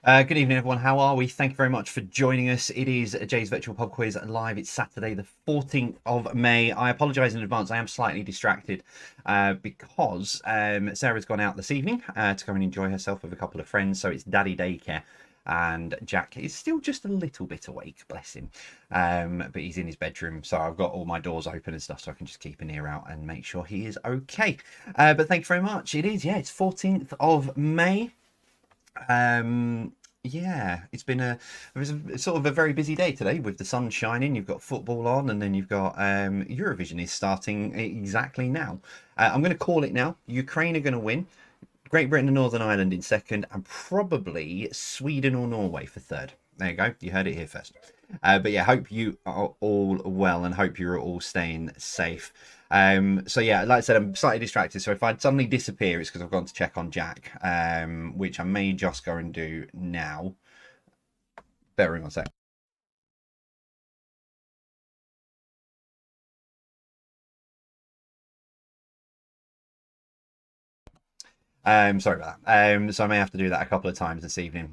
Good evening, everyone. How are we? Thank you very much for joining us. It is Jay's Virtual Pub Quiz live. It's Saturday, the 14th of May. I apologise in advance. I am slightly distracted because Sarah's gone out this evening to go and enjoy herself with a couple of friends. So it's daddy daycare. And Jack is still just a little bit awake, bless him. But he's in his bedroom, so I've got all my doors open and stuff, so I can just keep an ear out and make sure he is okay. But thank you very much. It's 14th of May. Yeah, it was sort of a very busy day today with the sun shining. You've got football on, and then you've got Eurovision is starting exactly now. I'm going to call it now. Ukraine are going to win. Great Britain and Northern Ireland in second, and probably Sweden or Norway for third. There you go. You heard it here first. But yeah, hope you are all well and hope you're all staying safe. So yeah, like I said, I'm slightly distracted. So if I suddenly disappear, it's because I've gone to check on Jack, which I may just go and do now. Bear with me one sec. Sorry about that. So I may have to do that a couple of times this evening,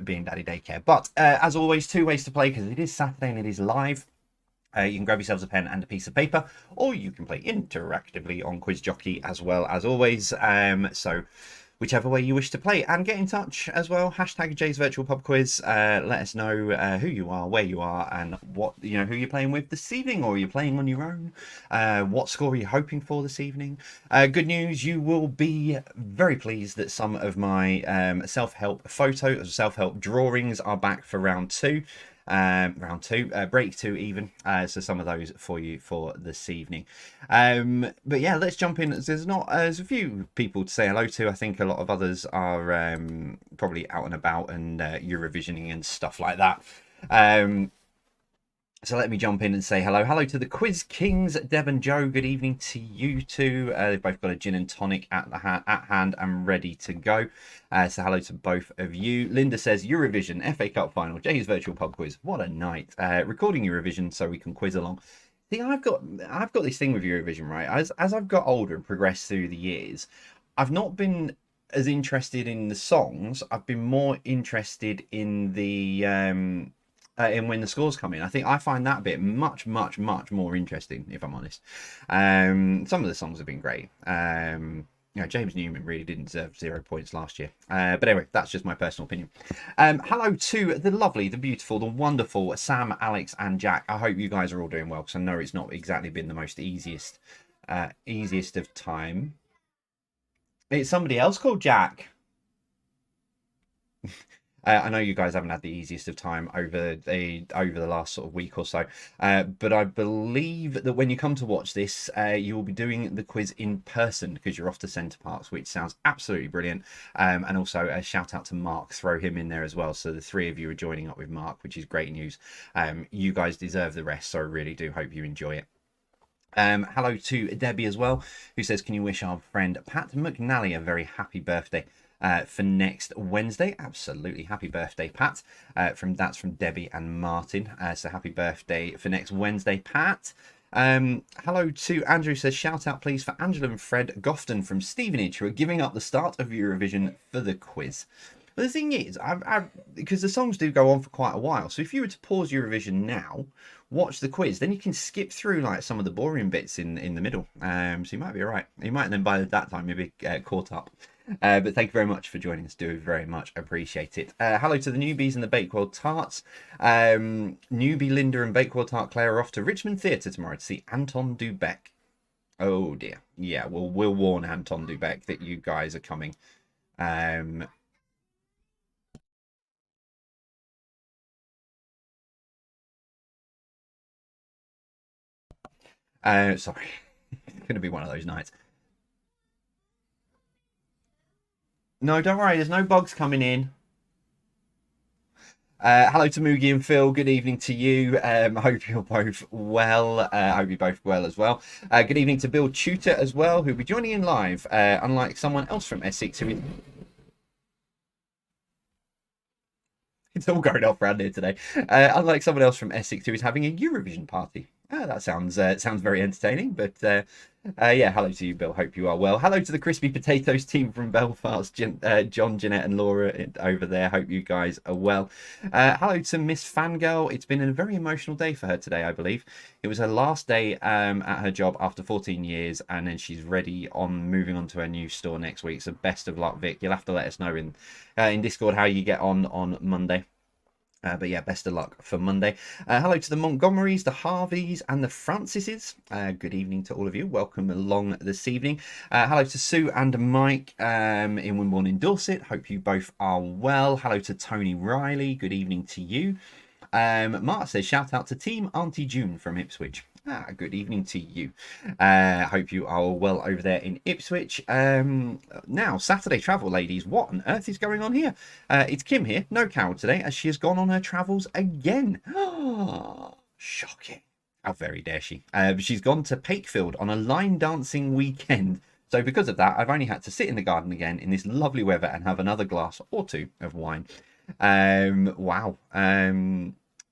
being daddy daycare. But as always, two ways to play because it is Saturday and it is live. You can grab yourselves a pen and a piece of paper, or you can play interactively on Quiz Jockey as well as always. So whichever way you wish to play, and get in touch as well. Hashtag Jay's Virtual Pub Quiz. Let us know who you are, where you are, and what who you're playing with this evening, or you're playing on your own. What score are you hoping for this evening? Good news, you will be very pleased that some of my self-help photos, self-help drawings are back for round two. Break two even, so some of those for you for this evening. But yeah, let's jump in. There's a few people to say hello to. I think a lot of others are probably out and about and Eurovisioning and stuff like that. So let me jump in and say hello. Hello to the Quiz Kings, Deb and Joe. Good evening to you two. They've both got a gin and tonic at hand and ready to go. So hello to both of you. Linda says Eurovision, FA Cup final, Jay's Virtual Pub Quiz. What a night. Recording Eurovision so we can quiz along. See, I've got this thing with Eurovision, right? As I've got older and progressed through the years, I've not been as interested in the songs. I've been more interested in the in when the scores come in. I think I find that bit much more interesting, if I'm honest. Some of the songs have been great. James Newman really didn't deserve 0 points last year. But anyway, that's just my personal opinion. Hello to the lovely, the beautiful, the wonderful Sam, Alex, and Jack. I hope you guys are all doing well, because I know it's not exactly been the most easiest of time. It's somebody else called Jack. I know you guys haven't had the easiest of time over the last sort of week or so, but I believe that when you come to watch this, you will be doing the quiz in person because you're off to Center Parcs, which sounds absolutely brilliant. And also a shout out to Mark, throw him in there as well. So the three of you are joining up with Mark, which is great news. You guys deserve the rest, so I really do hope you enjoy it. Hello to Debbie as well, who says, can you wish our friend Pat McNally a very happy birthday for next Wednesday? Absolutely, happy birthday, Pat. That's from Debbie and Martin. So happy birthday for next Wednesday, Pat. Hello to Andrew, says shout out please for Angela and Fred Gofton from Stevenage, who are giving up the start of Eurovision for the quiz. But the thing is, because the songs do go on for quite a while, so if you were to pause Eurovision now, watch the quiz, then you can skip through like some of the boring bits in the middle. So you might be all right. You might then by that time maybe caught up. But thank you very much for joining us. Do very much appreciate it. Hello to the newbies and the Bakewell Tarts. Newbie Linda and Bakewell Tart Claire are off to Richmond Theatre tomorrow to see Anton du Beke. Oh dear. Yeah, we'll warn Anton du Beke that you guys are coming. Sorry. It's going to be one of those nights. No, don't worry. There's no bugs coming in. Hello to Moogie and Phil. Good evening to you. I hope you're both well. I hope you're both well as well. Good evening to Bill Tutor as well, who'll be joining in live, unlike someone else from Essex who is... It's all going off around here today. Unlike someone else from Essex who is having a Eurovision party. That sounds very entertaining. But yeah, hello to you, Bill. Hope you are well. Hello to the Crispy Potatoes team from Belfast, John, Jeanette, and Laura over there. Hope you guys are well. Hello to Miss Fangirl. It's been a very emotional day for her today, I believe. It was her last day at her job after 14 years, and then she's ready on moving on to her new store next week. So best of luck, Vic. You'll have to let us know in Discord how you get on Monday. But yeah, best of luck for Monday. Hello to the Montgomerys, the Harveys, and the Francises. Good evening to all of you. Welcome along this evening. Hello to Sue and Mike in Wimborne in Dorset. Hope you both are well. Hello to Tony Riley. Good evening to you. Mark says, shout out to Team Auntie June from Ipswich. Good evening to you. Hope you are all well over there in Ipswich. Now, Saturday travel, ladies. What on earth is going on here? It's Kim here. No Carol today, as she has gone on her travels again. Shocking. How very dare she? She's gone to Pakefield on a line dancing weekend. So because of that, I've only had to sit in the garden again in this lovely weather and have another glass or two of wine. Wow.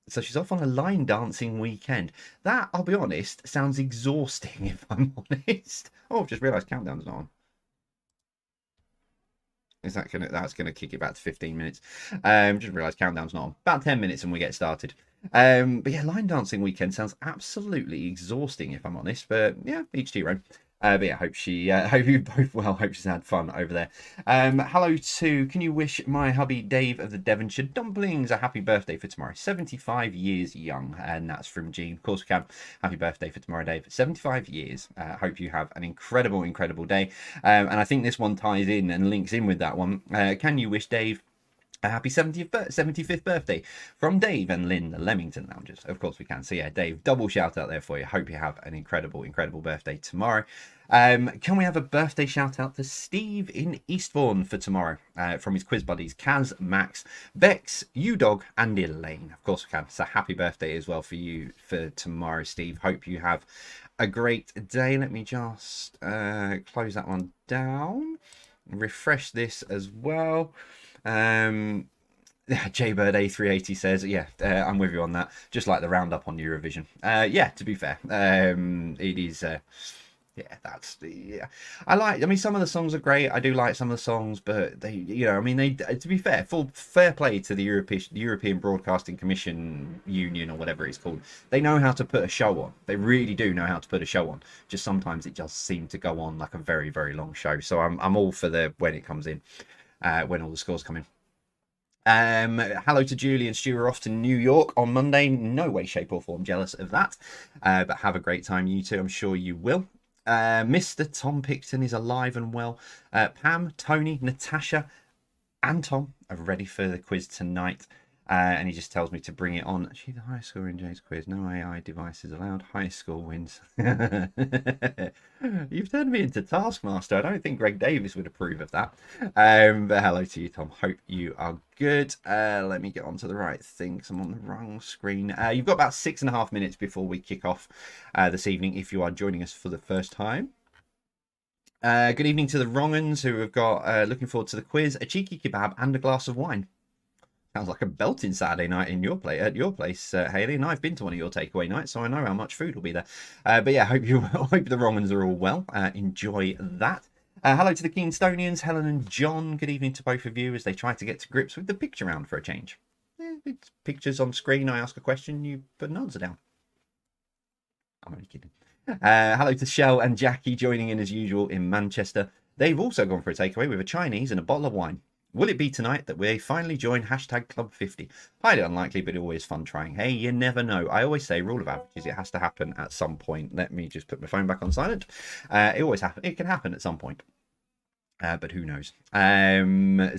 So she's off on a line dancing weekend. That, I'll be honest, sounds exhausting if I'm honest. Oh, I've just realised countdown's not on. Is that that's gonna kick it back to 15 minutes? Just realised countdown's not on. About 10 minutes and we get started. But yeah, line dancing weekend sounds absolutely exhausting if I'm honest. But yeah, each to your own. But yeah, hope you both well. Hope she's had fun over there. Hello to, can you wish my hubby Dave of the Devonshire Dumplings a happy birthday for tomorrow? 75 years young, and that's from Jean. Of course we can. Happy birthday for tomorrow, Dave. 75 years. Hope you have an incredible day. And I think this one ties in and links in with that one. Can you wish Dave a happy 75th birthday from Dave and Lynn, the Leamington Loungers? Of course we can. So yeah, Dave, double shout out there for you. Hope you have an incredible birthday tomorrow. Can we have a birthday shout out to Steve in Eastbourne for tomorrow from his quiz buddies Kaz, Max, Bex, U-Dog, and Elaine? Of course we can. So happy birthday as well for you for tomorrow, Steve. Hope you have a great day. Let me just close that one down. Refresh this as well. Jaybird A380 says, yeah, I'm with you on that. Just like the roundup on Eurovision. Yeah, to be fair, it is. Yeah, that's yeah. I mean, some of the songs are great. I do like some of the songs, but they, I mean, they. To be fair, full fair play to the European Broadcasting Commission Union or whatever it's called. They know how to put a show on. They really do know how to put a show on. Just sometimes it just seems to go on like a very long show. So I'm all for the when it comes in. When all the scores come in. Hello to Julie and Stu are off to New York on Monday. No way, shape or form jealous of that. But have a great time, you two. I'm sure you will. Mr. Tom Picton is alive and well. Pam, Tony, Natasha, and Tom are ready for the quiz tonight. And he just tells me to bring it on. Actually, the highest score in Jay's quiz. No AI devices allowed. Highest score wins. You've turned me into Taskmaster. I don't think Greg Davis would approve of that. But hello to you, Tom. Hope you are good. Let me get onto the right thing because I'm on the wrong screen. You've got about 6.5 minutes before we kick off this evening if you are joining us for the first time. Good evening to the Wrong'uns who have got looking forward to the quiz, a cheeky kebab, and a glass of wine. Sounds like a belting Saturday night in your at your place, Haley. And I've been to one of your takeaway nights, so I know how much food will be there. But yeah, hope the Wrong'uns are all well. Enjoy that. Hello to the Keenstonians, Helen and John. Good evening to both of you as they try to get to grips with the picture round for a change. It's pictures on screen. I ask a question, you put an answer down. I'm only kidding. Hello to Shell and Jackie joining in as usual in Manchester. They've also gone for a takeaway with a Chinese and a bottle of wine. Will it be tonight that we finally join #Club50? Highly unlikely, but always fun trying. Hey, you never know. I always say rule of averages. It has to happen at some point. Let me just put my phone back on silent. It always happens. It can happen at some point. But who knows?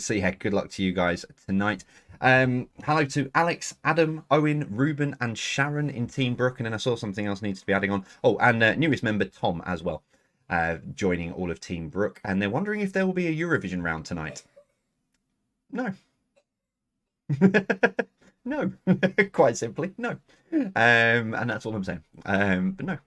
So yeah, good luck to you guys tonight. Hello to Alex, Adam, Owen, Ruben, and Sharon in Team Brook. And then I saw something else needs to be adding on. Oh, and newest member Tom as well, joining all of Team Brook. And they're wondering if there will be a Eurovision round tonight. No. No. Quite simply, no. And that's all I'm saying. But no.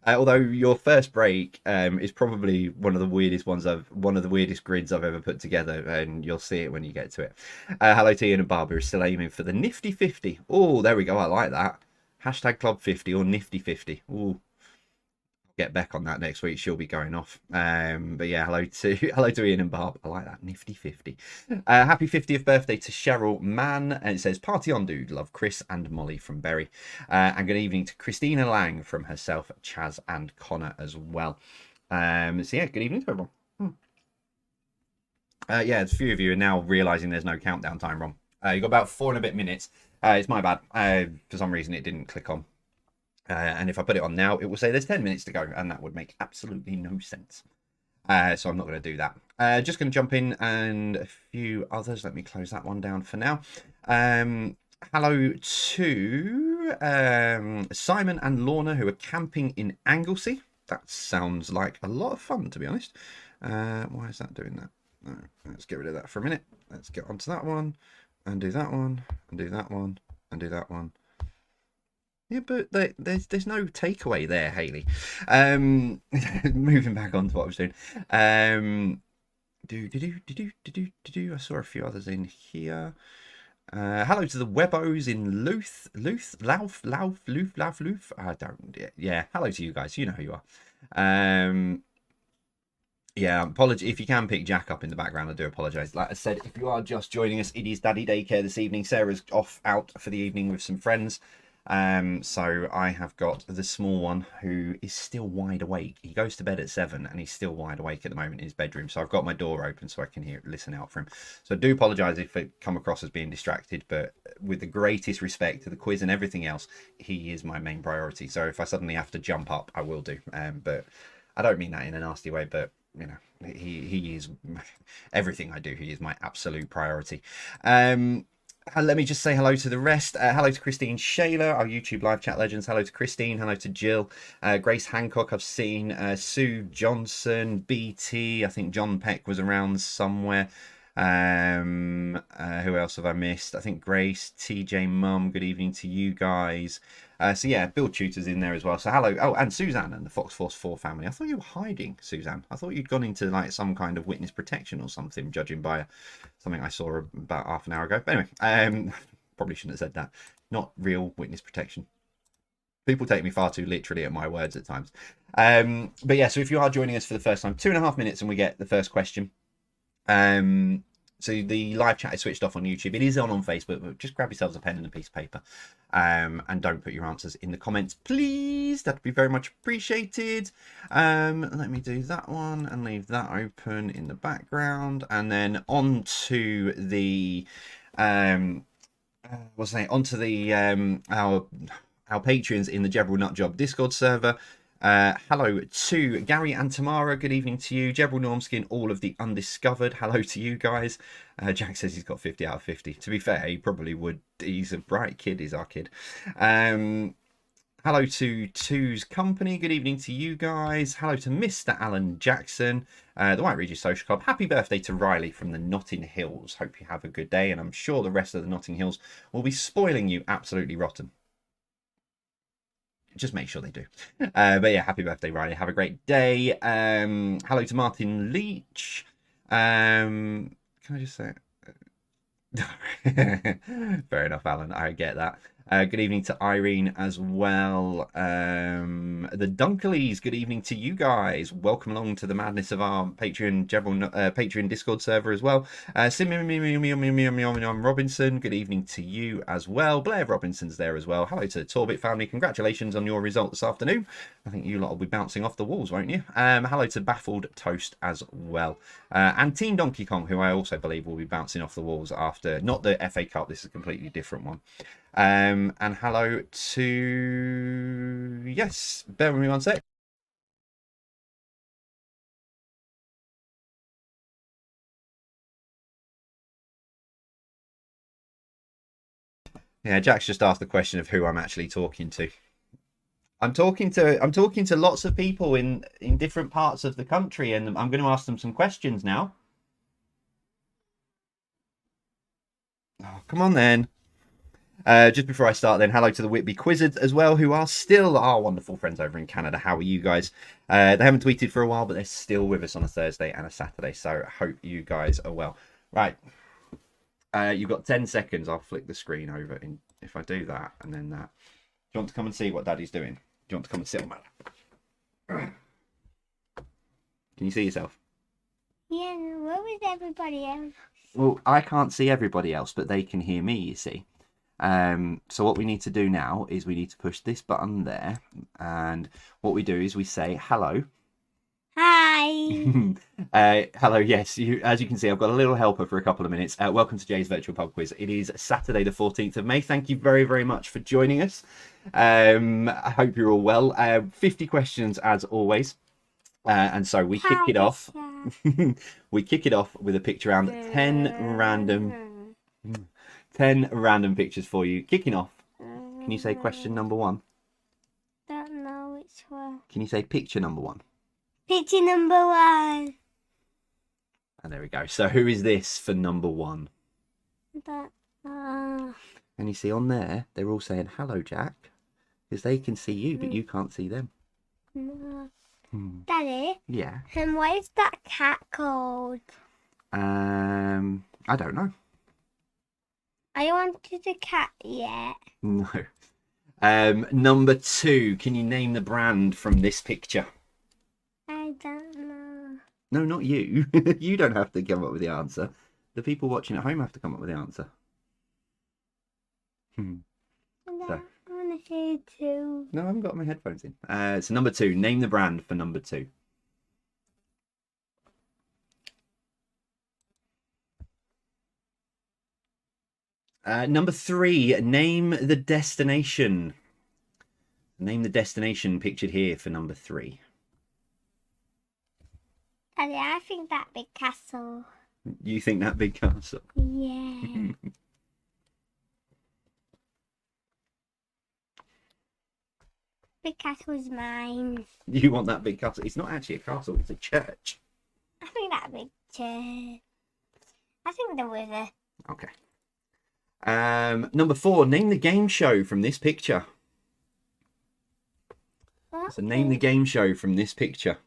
Although your first break is probably one of the weirdest grids I've ever put together, and you'll see it when you get to it. Hello to Ian and Barbara is still aiming for the nifty 50. Oh, there we go. I like that. Hashtag Club 50 or Nifty 50. Ooh, get Beck on that next week. She'll be going off. But yeah, hello to Ian and Barb. I like that Nifty 50. Happy 50th birthday to Cheryl Mann. And it says, party on, dude. Love Chris and Molly from Berry. And good evening to Christina Lang from herself, Chaz and Connor as well. So yeah, good evening to everyone. Yeah, a few of you are now realizing there's no countdown time, Ron. You've got about 4 and a bit minutes. It's my bad. For some reason, it didn't click on. And if I put it on now, it will say there's 10 minutes to go, and that would make absolutely no sense. So I'm not going to do that. Just going to jump in and a few others. Let me close that one down for now. Hello to Simon and Lorna, who are camping in Anglesey. That sounds like a lot of fun, to be honest. Why is that doing that? No, let's get rid of that for a minute. Let's get onto that one, and do that one, and do that one, and do that one. Yeah, but there's no takeaway there, Haley. Moving back on to what I was doing. I saw a few others in here. Hello to the Webbos in Louth. I don't. Yeah. Hello to you guys. You know who you are. Yeah, apology if you can pick Jack up in the background. I do apologise. Like I said, if you are just joining us, it is Daddy Daycare this evening. Sarah's off out for the evening with some friends. So I have got the small one who is still wide awake. He goes to bed at 7 and he's still wide awake at the moment in his bedroom. So I've got my door open so I can listen out for him. So I do apologise if it come across as being distracted, but with the greatest respect to the quiz and everything else, he is my main priority. So if I suddenly have to jump up, I will do. But I don't mean that in a nasty way, but you know, he is everything I do. He is my absolute priority. Let me just say hello to the rest. Hello to Christine Shayler, our YouTube live chat legends. Hello to Christine. Hello to Jill. Grace Hancock, I've seen. Sue Johnson, BT. I think John Peck was around somewhere. Who else have I missed? I think Grace, TJ Mum. Good evening to you guys. So yeah, Bill Tutor's in there as well. So hello. Oh, and Suzanne and the Fox Force 4 family. I thought you were hiding, Suzanne. I thought you'd gone into like some kind of witness protection or something, judging by something I saw about half an hour ago. But anyway, probably shouldn't have said that. Not real witness protection. People take me far too literally at my words at times. But yeah, so if you are joining us for the first time, 2.5 minutes and we get the first question. So the live chat is switched off on YouTube. It is on Facebook, but just grab yourselves a pen and a piece of paper. And don't put your answers in the comments, please. That'd be very much appreciated. Let me do that one and leave that open in the background. And then on to the onto the our patrons in the Jebral Nutjob Discord server. Hello to Gary and Tamara. Good evening to you. Jebral Normskin, all of the undiscovered. Hello to you guys. Jack says he's got 50 out of 50. To be fair, he probably would. He's a bright kid. He's our kid. Hello to Two's Company. Good evening to you guys. Hello to Mr. Alan Jackson, the White Regis Social Club. Happy birthday to Riley from the Notting Hills. Hope you have a good day, and I'm sure the rest of the Notting Hills will be spoiling you absolutely rotten. Just make sure they do. But yeah, happy birthday, Riley. Have a great day. Hello to Martin Leach. Can I just say it? Fair enough, Alan. I get that. Good evening to Irene as well. The Dunkleys, good evening to you guys. Welcome along to the madness of our Patreon Discord server as well. Robinson, good evening to you as well. Blair Robinson's there as well. Hello to the Torbit family. Congratulations on your result this afternoon. I think you lot will be bouncing off the walls, won't you? Hello to Baffled Toast as well. And Team Donkey Kong, who I also believe will be bouncing off the walls after, not the FA Cup, this is a completely different one. And hello to, yes, bear with me one sec. Yeah, Jack's just asked the question of who I'm actually talking to. I'm talking to lots of people in different parts of the country, and I'm going to ask them some questions now. Oh, come on then. Just before I start then, hello to the Whitby Quizzards as well, who are still our wonderful friends over in Canada. How are you guys? They haven't tweeted for a while, but they're still with us on a Thursday and a Saturday, so I hope you guys are well. Right. You've got 10 seconds. I'll flick the screen over if I do that and then that. you want to come and see what Daddy's doing? Do you want to come and sit on my lap? Can you see yourself? Yeah, where was everybody else? Well, I can't see everybody else, but they can hear me, you see. So what we need to do now is we need to push this button there, and what we do is we say hello. Hi. Hello, yes, as you can see, I've got a little helper for a couple of minutes. Welcome to Jay's Virtual Pub Quiz. It is Saturday the 14th of May. Thank you very, very much for joining us. I hope you're all well. 50 questions as always. And so we kick it off. We kick it off with a picture round. 10 random pictures for you. Kicking off. Can you say question number 1? Don't know which one. Can you say picture number 1? Picture number 1. And there we go. So who is this for number 1? Don't know. And you see on there, they're all saying hello, Jack, because they can see you, but you can't see them. No. Daddy? Yeah. And what is that cat called? I don't know. I wanted a cat yet. No. Number 2, can you name the brand from this picture? I don't know. No, not you. You don't have to come up with the answer. The people watching at home have to come up with the answer. So. I want to hear too. No, I haven't got my headphones in. So number 2, name the brand for number 2. Number 3, name the destination. Name the destination pictured here for number 3. Daddy, I think that big castle. You think that big castle? Yeah. Big castle is mine. You want that big castle? It's not actually a castle, it's a church. I think that big church. I think there was a... Okay. Number 4, name the game show from this picture. What? So name the game show from this picture.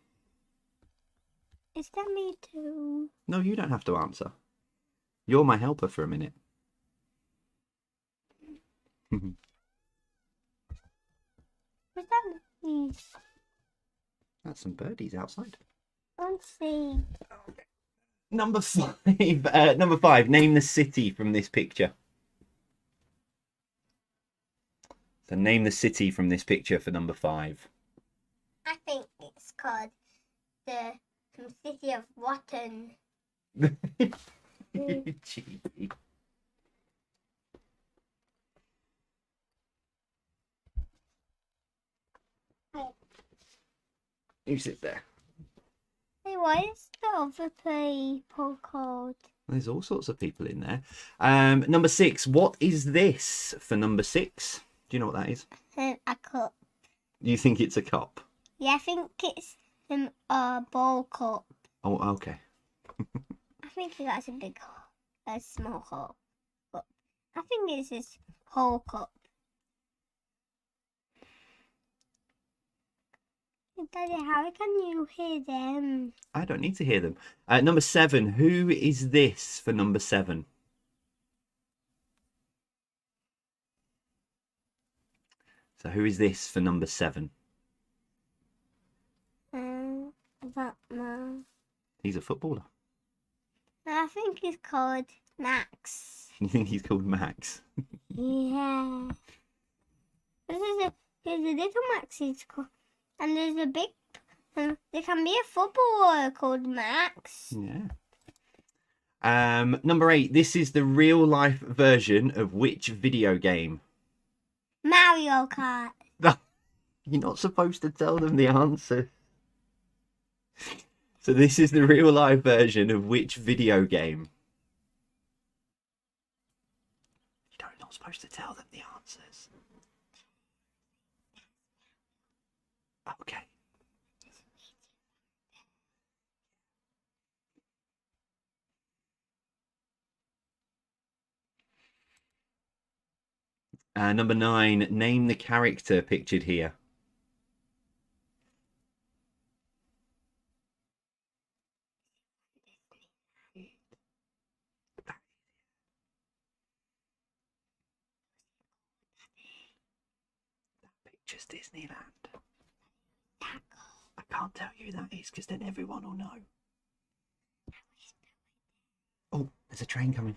Is that me too? No, you don't have to answer. You're my helper for a minute. Was that me? That's some birdies outside. Let's see. Number 5. Number 5. Name the city from this picture. So name the city from this picture for number 5. I think it's called the city of Watton. Cheeky. You sit there. Hey, what is the other people called? There's all sorts of people in there. Number 6. What is this for number 6? Do you know what that is? A cup. You think it's a cup? Yeah, I think it's a bowl cup. Oh, okay. I think that's a small cup. I think it's this whole cup. Daddy, how can you hear them? I don't need to hear them. Number 7. Who is this for number 7? So who is this for number 7? I don't know. He's a footballer. I think he's called Max. You think he's called Max? Yeah. There's a little Max he's called, and there's a big. There can be a footballer called Max. Yeah. Number 8. This is the real life version of which video game? Mario Kart. You're not supposed to tell them the answer. So this is the real life version of which video game? You're not supposed to tell them the answers. Okay. Number 9. Name the character pictured here. Because Disneyland. I can't tell you who that is because then everyone will know. Oh, there's a train coming.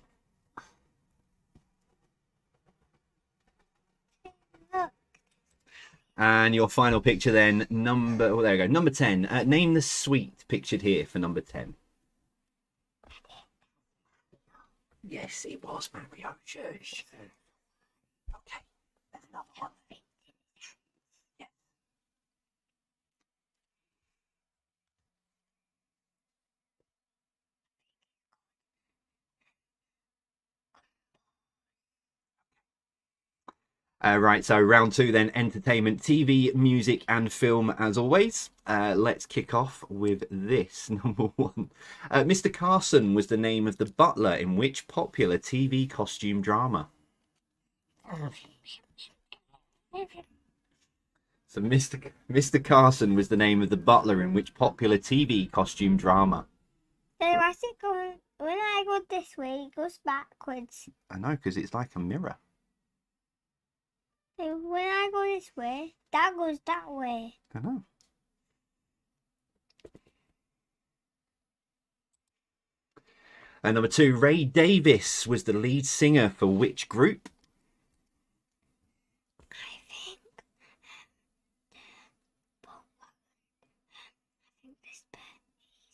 Look. And your final picture then, number... Oh, there we go. Number 10. Name the sweet pictured here for number 10. Yes, it was Mario. Shush. Okay, there's another one. Yeah. Right, so round 2 then, entertainment, TV, music and film as always. Let's kick off with this, number 1. Mr. Carson was the name of the butler in which popular TV costume drama? So Mr. Carson was the name of the butler in which popular TV costume drama? So why's it going? When I go this way, it goes backwards. I know, because it's like a mirror. So when I go this way, that goes that way. I know. And number 2, Ray Davis was the lead singer for which group? I think this bird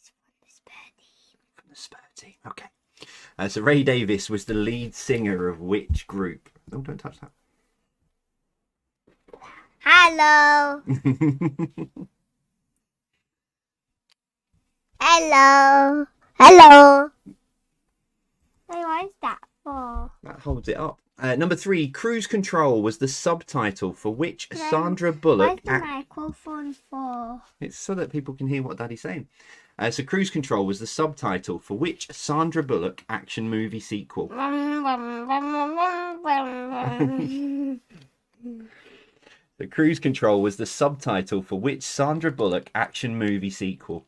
is from the Spur team. From the Spur team. Okay. So Ray Davis was the lead singer of which group? Oh, don't touch that. Hello. Hello. Hello. Hey, what is that for? That holds it up. Number 3, Cruise Control was the subtitle for which Then Sandra Bullock... What's the microphone for? It's so that people can hear what Daddy's saying. So Cruise Control was the subtitle for which Sandra Bullock action movie sequel? The Cruise Control was the subtitle for which Sandra Bullock action movie sequel?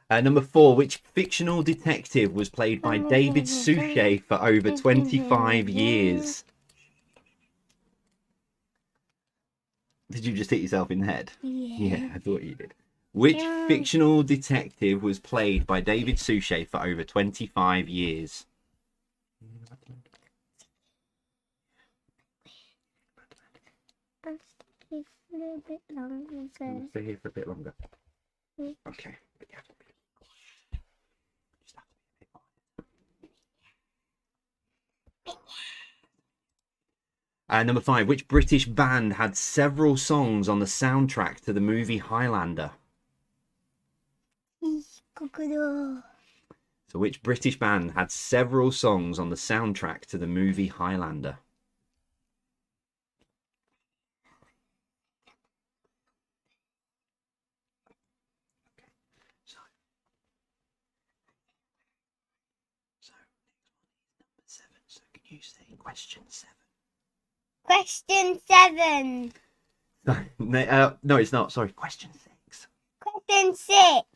Number 4, which fictional detective was played by David Suchet for over 25 years? Did you just hit yourself in the head? Yeah, I thought you did. Which fictional detective was played by David Suchet for over 25 years? A little bit longer. Stay here for a bit longer. Okay. Number 5, which British band had several songs on the soundtrack to the movie Highlander? So which British band had several songs on the soundtrack to the movie Highlander? Okay. So number 7. So can you say question 7? Question 7. No, it's not. Sorry, question 6. Question 6.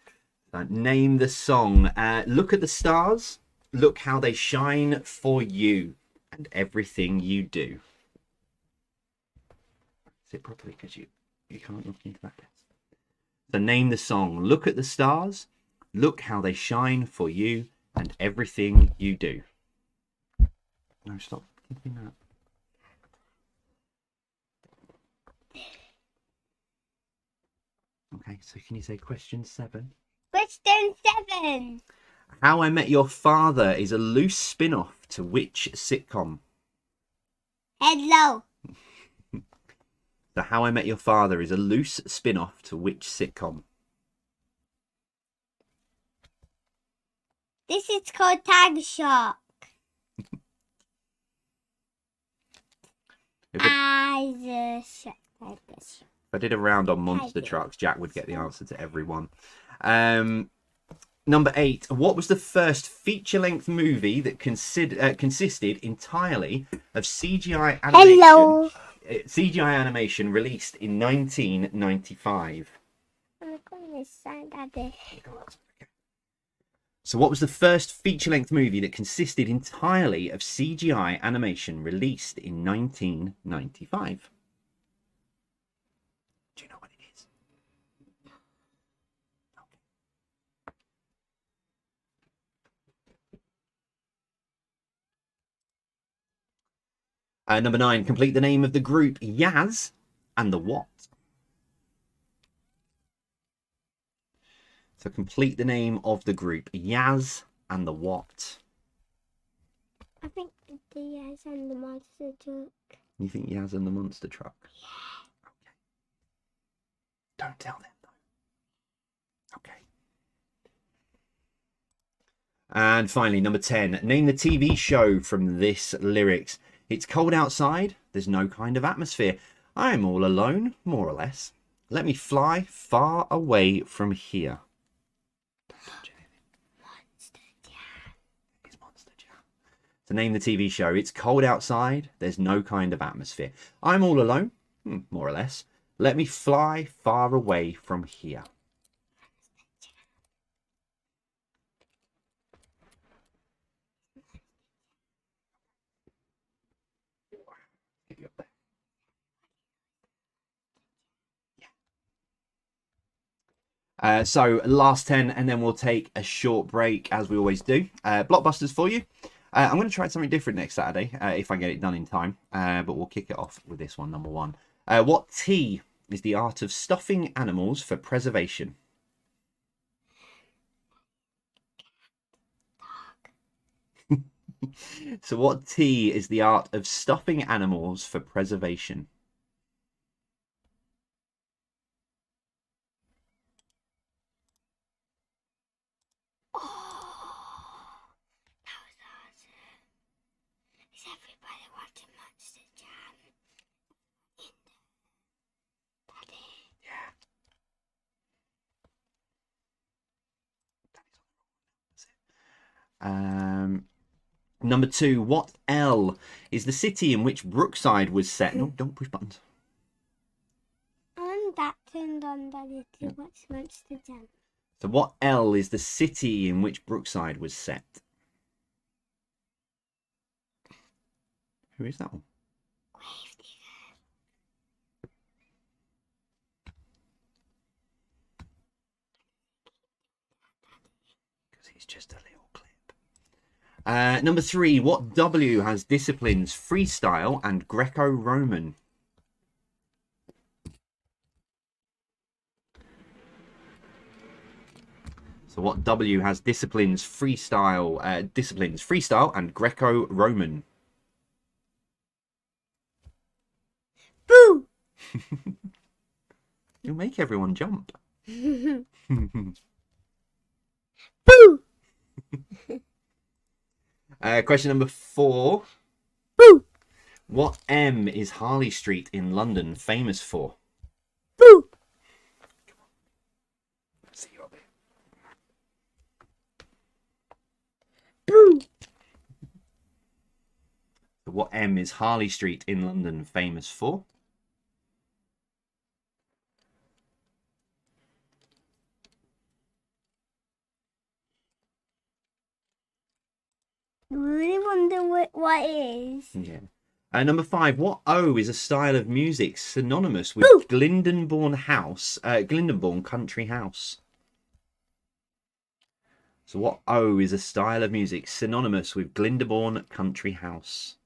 Name the song. Look at the stars. Look how they shine for you and everything you do. Sit properly because you can't look into that desk. So name the song. Look at the stars. Look how they shine for you and everything you do. No, stop keeping that. Okay, so can you say question 7? Question 7. How I Met Your Father is a loose spin-off to which sitcom? Hello. So How I Met Your Father is a loose spin-off to which sitcom? This is called Tiger Shark. If I did a round on monster trucks, Jack would get the answer to every one. Number 8. What was the first feature-length movie that consisted entirely of CGI animation? Hello. CGI animation released in 1995. I'm going to sign Daddy. So what was the first feature-length movie that consisted entirely of CGI animation released in 1995? Do you know what it is? Number 9, complete the name of the group Yaz and the what? So complete the name of the group Yaz and the what? I think the Yaz and the monster truck. You think Yaz and the monster truck? Yeah. Okay. Don't tell them though. Okay. And finally, number 10, name the TV show from this lyrics. It's cold outside, there's no kind of atmosphere. I am all alone, more or less. Let me fly far away from here. Monster Jam. It's Monster Jam. To name the TV show, it's cold outside, there's no kind of atmosphere. I'm all alone, more or less. Let me fly far away from here. So last 10 and then we'll take a short break as we always do. Blockbusters for you. I'm going to try something different next Saturday if I get it done in time, but we'll kick it off with this one, number 1. What tea is the art of stuffing animals for preservation? So what tea is the art of stuffing animals for preservation? Is everybody watching Monster Jam? Yeah. Number 2, what L is the city in which Brookside was set? No, don't push buttons. And that turned on Daddy to watch Monster Jam. So what L is the city in which Brookside was set? Who is that one? Because he's just a little clip. Number 3, what W has disciplines freestyle and Greco-Roman? So what W has disciplines freestyle and Greco-Roman? Boo! You'll make everyone jump. Boo! Question number 4. Boo! What M is Harley Street in London famous for? Boo! See you up there. Boo! So what M is Harley Street in London famous for? I really wonder what it is. Yeah. Number 5, what O is a style of music synonymous with Boo! Glyndebourne Country House? So what O is a style of music synonymous with Glyndebourne Country House?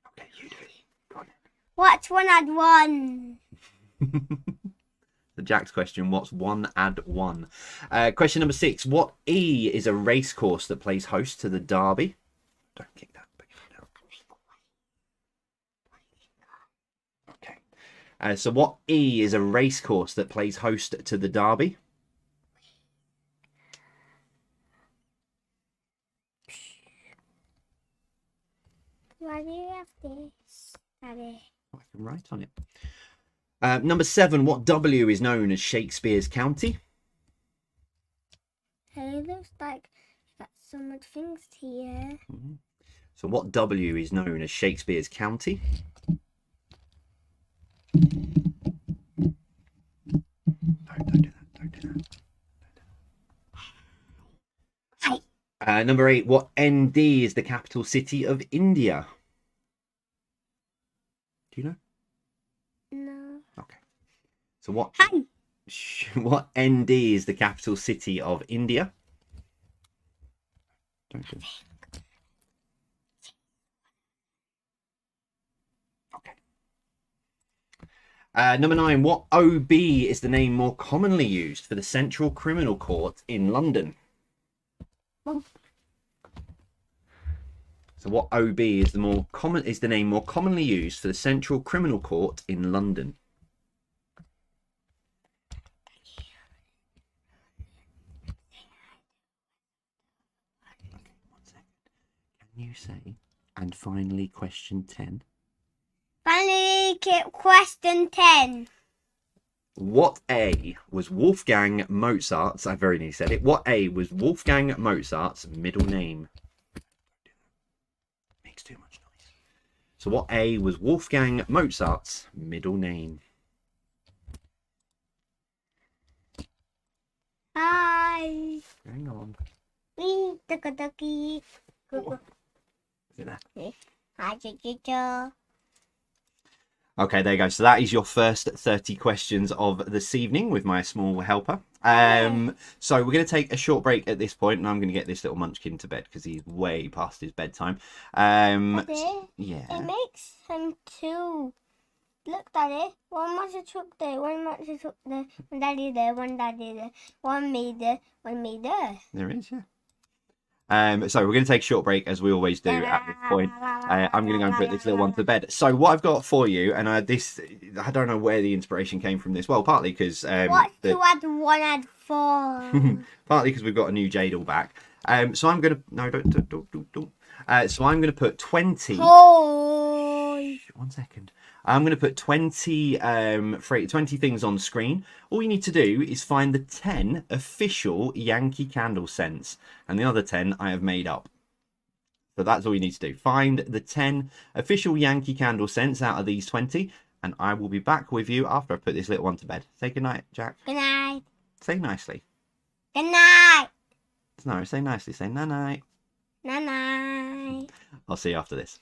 Okay, you do it. Go on. What's 1 add 1? The Jack's question, what's 1 add 1? Question number 6, what E is a race course that plays host to the Derby? Don't kick that. Okay. So what E is a race course that plays host to the Derby? Why do you have this, Daddy? I can write on it. Number 7, what W is known as Shakespeare's County? Hey, looks like you got so much things here. So what W is known as Shakespeare's County? Don't do that. Don't do that. Hi. Number 8. What ND is the capital city of India? Do you know? No. Okay. So what? Hi. What ND is the capital city of India? Don't do that. Okay. Number 9. What OB is the name more commonly used for the Central Criminal Court in London? Well, So what OB is the name more commonly used for the Central Criminal Court in London? Okay, 1 second. Can you say, and finally question 10? finally, question 10. What A was Wolfgang Mozart's, I very nearly said it, what A was Wolfgang Mozart's middle name? Makes too much noise. So what A was Wolfgang Mozart's middle name? Hi. Hang on. Tucky. Is it there? Hi, Chicho. Okay, there you go. So that is your first 30 questions of this evening with my small helper. So we're going to take a short break at this point, and I'm going to get this little munchkin to bed because he's way past his bedtime. Daddy, Yeah. it makes him two. Look, Daddy. One monster truck there, one monster truck there, one daddy there, one daddy there, one me there, one me there. There is, yeah. So we're going to take a short break as we always do at this point. I'm going to go and put this little one to bed. So what I've got for you, and I don't know where the inspiration came from this. Well, partly because What to add 1 add 4? partly because we've got a new Jadal back. So I'm going to don't. So I'm going to put 20. Oh. 1 second. I'm going to put 20 things on screen. All you need to do is find the 10 official Yankee Candle scents, and the other 10 I have made up. So that's all you need to do. Find the 10 official Yankee Candle scents out of these 20, and I will be back with you after I put this little one to bed. Say goodnight, Jack. Good night. Say nicely. Good night. No, say nicely. Say night. Night night. I'll see you after this.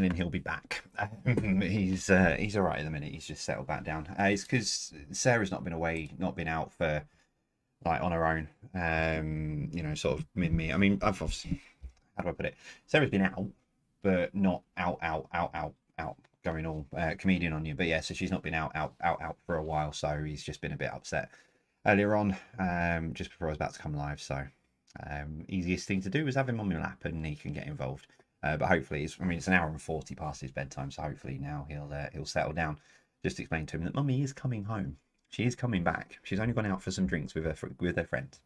feeling he'll be back. He's all right at the minute. He's just settled back down. It's because Sarah's not been away, not been out for like on her own. You know, sort of me. I mean, I've obviously, how do I put it? Sarah's been out, but not out, going all comedian on you. But yeah, so she's not been out for a while. So he's just been a bit upset earlier on, just before I was about to come live. So easiest thing to do is have him on my lap and he can get involved. But hopefully, it's an hour and 40 past his bedtime, so hopefully now he'll settle down. Just explain to him that Mummy is coming home. She is coming back. She's only gone out for some drinks with her friends.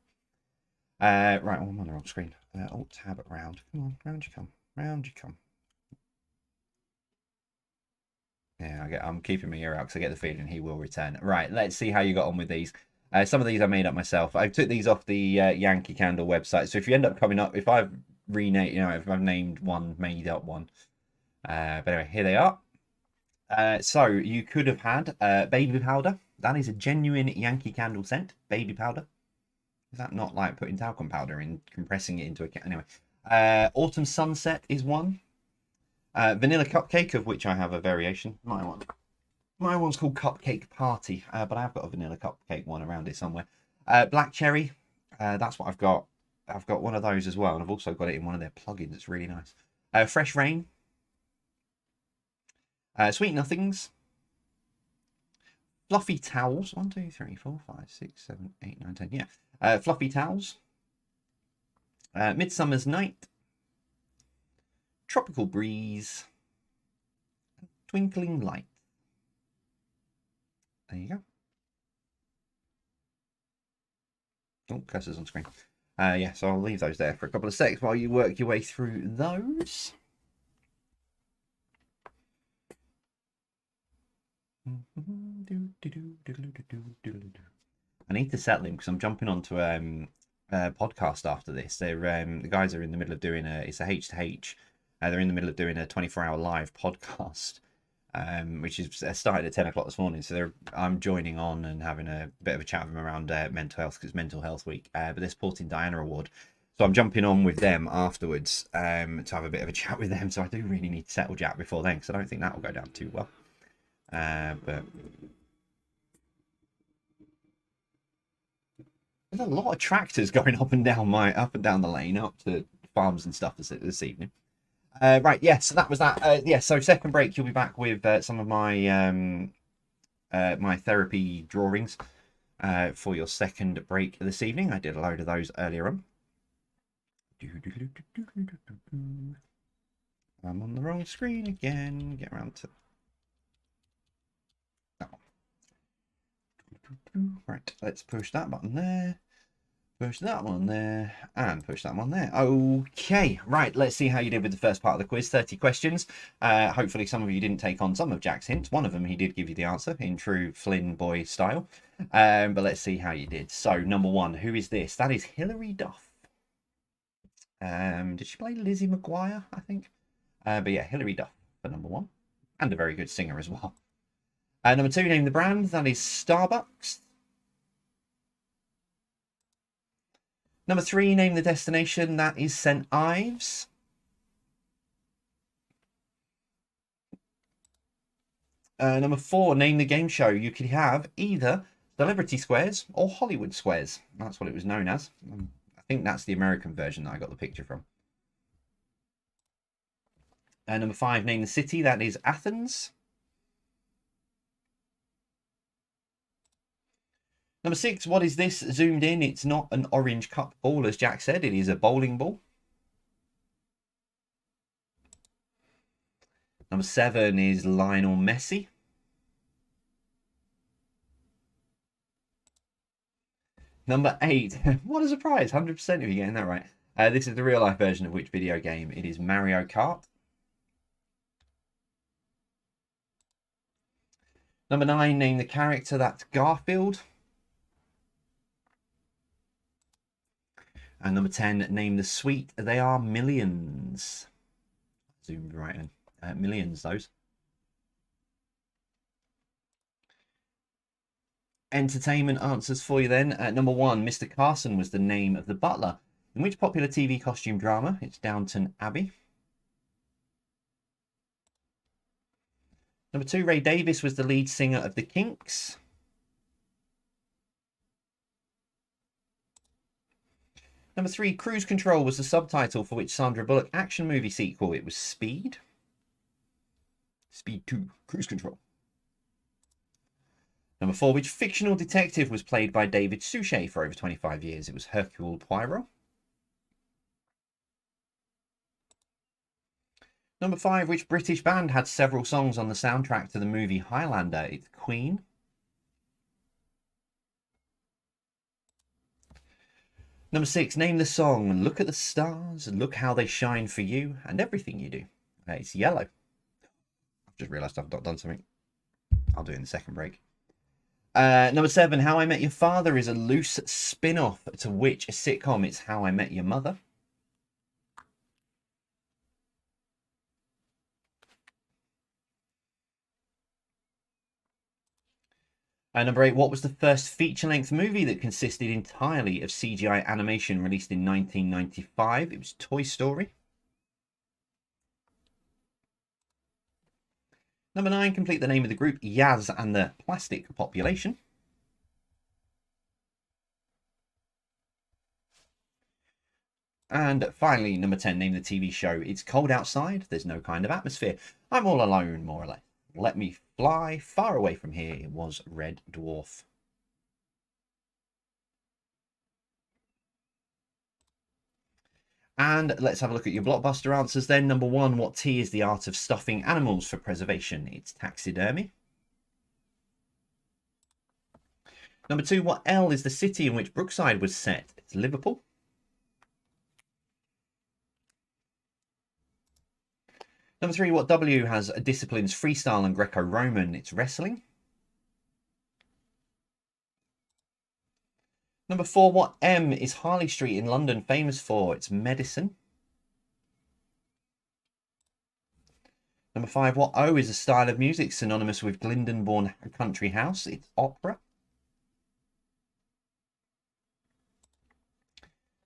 Right, well, I'm on the wrong screen. Alt tab around. Come on, round you come. Round you come. Yeah, I'm keeping my ear out because I get the feeling he will return. Right, let's see how you got on with these. Some of these I made up myself. I took these off the Yankee Candle website. So if you end up coming up, if I've renamed, if I've named one, made up one. But anyway, here they are. So you could have had baby powder. That is a genuine Yankee Candle scent. Baby powder. Is that not like putting talcum powder in, compressing it into a can? Anyway, autumn sunset is one. Vanilla cupcake, of which I have a variation. My one's called Cupcake Party, but I've got a vanilla cupcake one around it somewhere. Black cherry, that's what I've got. I've got one of those as well, and I've also got it in one of their plugins. It's really nice. Fresh rain. Sweet nothings. Fluffy towels. 1, 2, 3, 4, 5, 6, 7, 8, 9, 10. Yeah. Fluffy towels. Midsummer's night. Tropical breeze. Twinkling light. There you go. Oh, cursor's on screen. Yeah, so I'll leave those there for a couple of seconds while you work your way through those. I need to settle him because I'm jumping onto a podcast after this. They're the guys are in the middle of doing it's a H2H. They're in the middle of doing a 24-hour live podcast, which is started at 10 o'clock this morning. So I'm joining on and having a bit of a chat with them around mental health because it's Mental Health Week. But they're supporting Diana Award. So I'm jumping on with them afterwards to have a bit of a chat with them. So I do really need to settle Jack before then because I don't think that will go down too well. But there's a lot of tractors going up and down the lane up to farms and stuff this evening. Right, yeah, so that was that. Yeah, so second break, you'll be back with some of my my therapy drawings for your second break this evening. I did a load of those earlier on. I'm on the wrong screen again. Get around to that one. Right, let's push that button there. Push that one there and push that one there. Okay, right, let's see how you did with the first part of the quiz. 30 questions. Hopefully some of you didn't take on some of Jack's hints. One of them he did give you the answer in true Flynn boy style. But let's see how you did. So number one, who is this? That is Hilary Duff. Did she play Lizzie McGuire, I think? But yeah, Hilary Duff for number one. And a very good singer as well. Number two, name the brand. That is Starbucks. Number three, name the destination. That is St. Ives. Number four, name the game show. You could have either Celebrity Squares or Hollywood Squares. That's what it was known as. I think that's the American version that I got the picture from. Number five, name the city. That is Athens. Number six, what is this zoomed in? It's not an orange cup ball, as Jack said. It is a bowling ball. Number seven is Lionel Messi. Number eight, what a surprise, 100% of you getting that right. This is the real life version of which video game? It is Mario Kart. Number nine, name the character. That's Garfield. And number 10, name the sweet. They are Millions. Zoomed right in. Millions, those. Entertainment answers for you then. Number one, Mr. Carson was the name of the butler. In which popular TV costume drama? It's Downton Abbey. Number 2, Ray Davies was the lead singer of the Kinks. Number 3, Cruise Control was the subtitle for which Sandra Bullock action movie sequel? It was Speed. Speed 2, Cruise Control. Number 4, which fictional detective was played by David Suchet for over 25 years? It was Hercule Poirot. Number 5, which British band had several songs on the soundtrack to the movie Highlander? It's Queen. Number 6, name the song Look at the Stars, Look How They Shine for You, and Everything You Do. It's Yellow. I've just realised I've not done something. I'll do it in the second break. Number 7, How I Met Your Father is a loose spin-off to which sitcom? It's How I Met Your Mother. Number 8, what was the first feature-length movie that consisted entirely of CGI animation released in 1995? It was Toy Story. Number 9, complete the name of the group Yaz and the Plastic Population. And finally, number 10, name the TV show. It's cold outside, there's no kind of atmosphere. I'm all alone, more or less. Let me fly far away from here. It was Red Dwarf. And let's have a look at your blockbuster answers then. Number 1, what T is the art of stuffing animals for preservation? It's taxidermy. Number 2, what L is the city in which Brookside was set? It's Liverpool. Number 3, what W has disciplines freestyle and Greco-Roman? It's wrestling. Number 4, what M is Harley Street in London famous for? It's medicine. Number 5, what O is a style of music synonymous with Glyndonborne Country House? It's opera.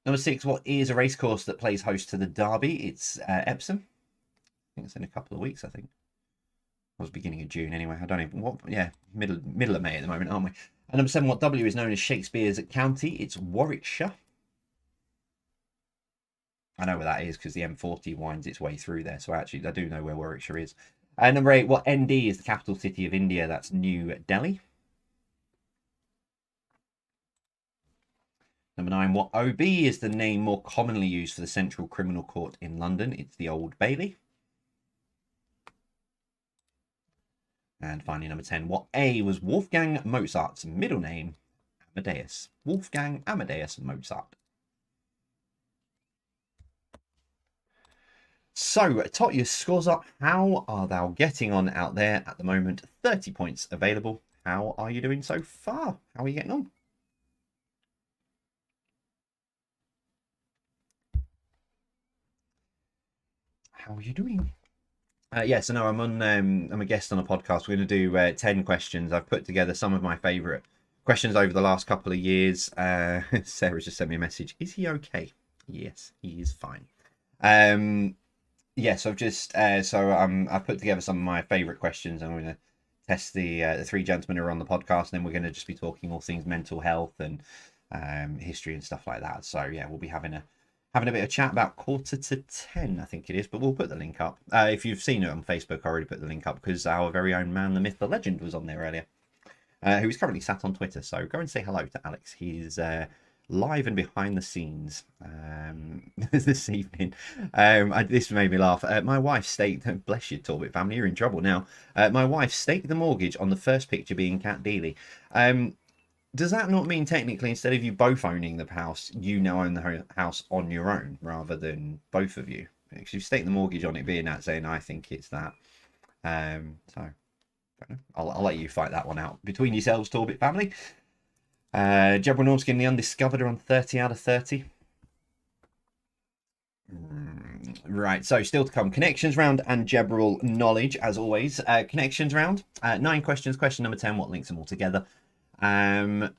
Number 6, what E is a racecourse that plays host to the Derby? It's Epsom. I think it's in a couple of weeks, I think. It was beginning of June anyway. I don't even what middle of May at the moment, aren't we? And number 7, what W is known as Shakespeare's county? It's Warwickshire. I know where that is because the M40 winds its way through there. So actually I do know where Warwickshire is. And number 8, what ND is the capital city of India? That's New Delhi. Number 9, what OB is the name more commonly used for the Central Criminal Court in London? It's the Old Bailey. And finally, number 10, what A was Wolfgang Mozart's middle name? Amadeus. Wolfgang Amadeus Mozart. So, tot your scores up. How are thou getting on out there at the moment? 30 points available. How are you doing so far? How are you getting on? How are you doing? So no, I'm a guest on a podcast. We're going to do 10 questions. I've put together some of my favourite questions over the last couple of years. Sarah's just sent me a message. Is he okay? Yes, he is fine. Yes, I've just I've put together some of my favourite questions. I'm going to test the three gentlemen who are on the podcast, and then we're going to just be talking all things mental health and history and stuff like that. So yeah, we'll be having a bit of chat about 9:45, I think it is, but we'll put the link up. If you've seen it on Facebook, I already put the link up because our very own man, the myth, the legend, was on there earlier, who is currently sat on Twitter. So go and say hello to Alex. He's live and behind the scenes this evening. This made me laugh. My wife staked, bless you, Torbit family, you're in trouble now. My wife staked the mortgage on the first picture being Cat Dealey. Does that not mean technically instead of you both owning the house, you now own the house on your own rather than both of you? Because you stake the mortgage on it being that, saying I think it's that. So I'll let you fight that one out between yourselves, Torbit family. Jebra Normskin, the Undiscovered, are on 30 out of 30. Right, so still to come. Connections round and Jebral knowledge, as always. Connections round. 9 questions. Question number 10, what links them all together? And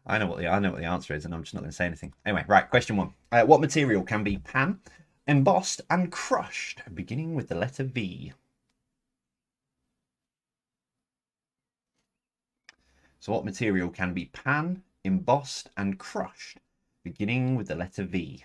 I know what the answer is, and I'm just not going to say anything. Anyway, right. Question 1. What material can be pan, embossed, and crushed, beginning with the letter V? So what material can be pan, embossed, and crushed, beginning with the letter V?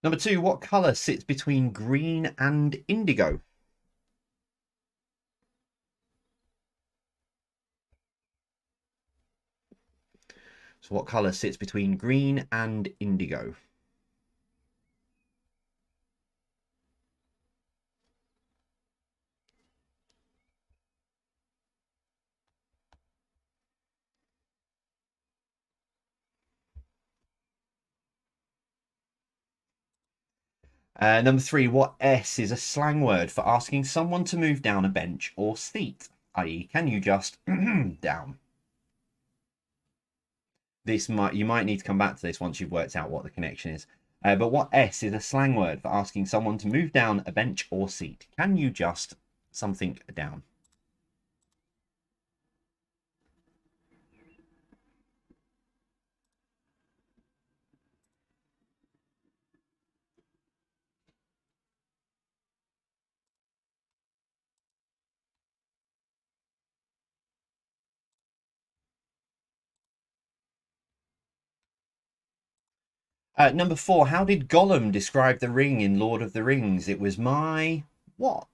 Number 2, what colour sits between green and indigo? So what colour sits between green and indigo? Number 3, what S is a slang word for asking someone to move down a bench or seat? I.e., can you just down? You might need to come back to this once you've worked out what the connection is. But what S is a slang word for asking someone to move down a bench or seat? Can you just something down? Number 4, how did Gollum describe the ring in Lord of the Rings? It was my what?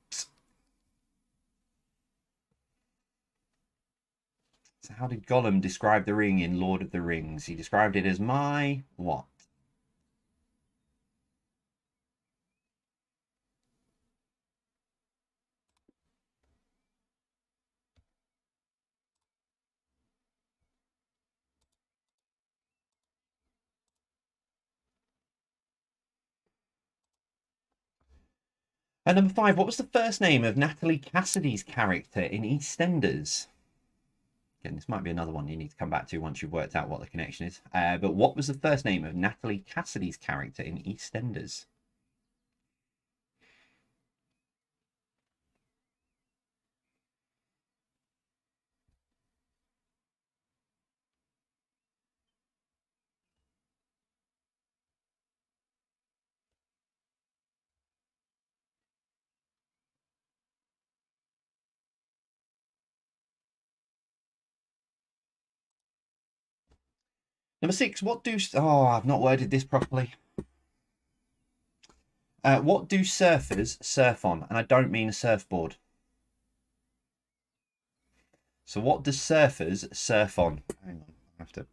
So how did Gollum describe the ring in Lord of the Rings? He described it as my what? And number 5, what was the first name of Natalie Cassidy's character in EastEnders? Again, this might be another one you need to come back to once you've worked out what the connection is. But what was the first name of Natalie Cassidy's character in EastEnders? Number 6, what do... Oh, I've not worded this properly. What do surfers surf on? And I don't mean a surfboard. So what do surfers surf on? Hang on, I have to...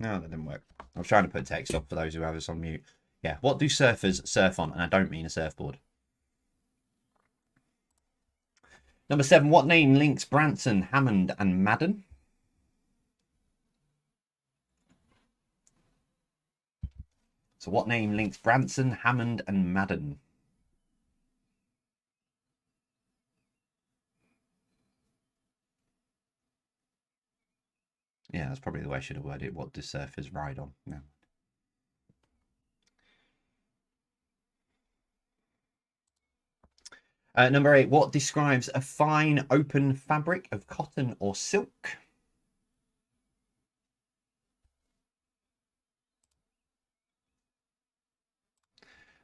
No, that didn't work. I was trying to put text off for those who have us on mute. Yeah, what do surfers surf on? And I don't mean a surfboard. Number 7, what name links Branson, Hammond, and Madden? So what name links Branson, Hammond, and Madden? Yeah, that's probably the way I should have worded it. What do surfers ride on? No. Number 8, what describes a fine open fabric of cotton or silk?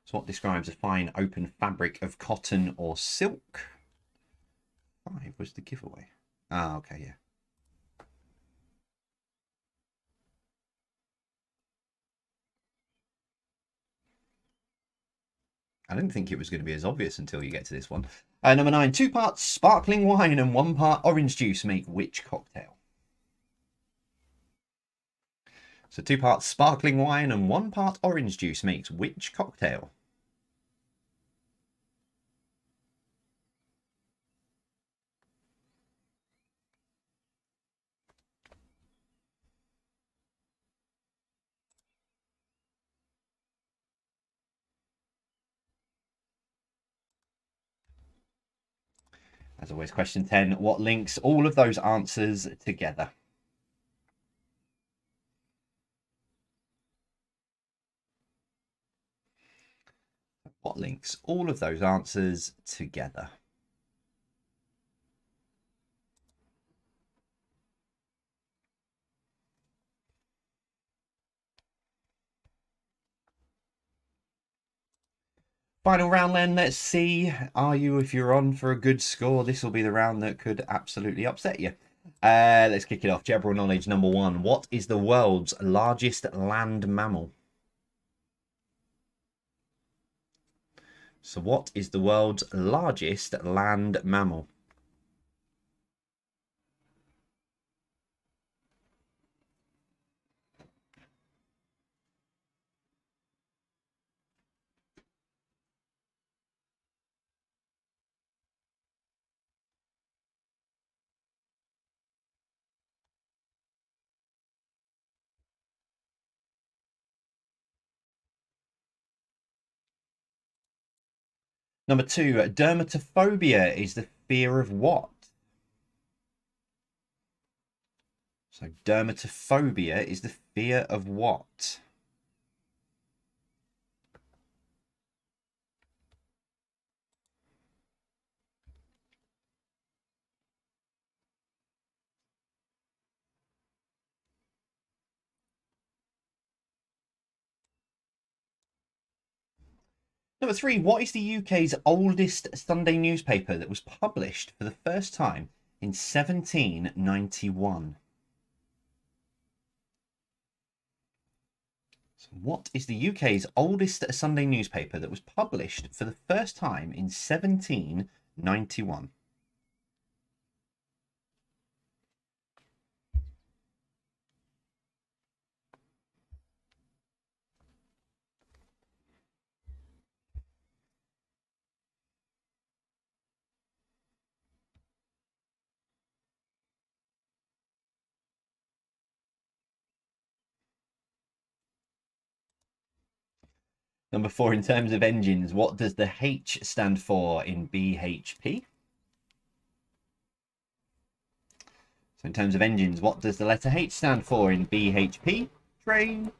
So what describes a fine open fabric of cotton or silk? 5 was the giveaway. Ah, okay, yeah. I didn't think it was going to be as obvious until you get to this one. Number 9, 2 parts sparkling wine and 1 part orange juice make which cocktail? So 2 parts sparkling wine and 1 part orange juice makes which cocktail? As always, question 10. What links all of those answers together? What links all of those answers together? Final round then, let's see. Are you, if you're on for a good score, this will be the round that could absolutely upset you. Let's kick it off. General knowledge number 1. What is the world's largest land mammal? So what is the world's largest land mammal? Number 2, dermatophobia is the fear of what? So dermatophobia is the fear of what? Number 3, what is the UK's oldest Sunday newspaper that was published for the first time in 1791? So what is the UK's oldest Sunday newspaper that was published for the first time in 1791? Number 4, in terms of engines, what does the H stand for in BHP? So in terms of engines, what does the letter H stand for in BHP? Train.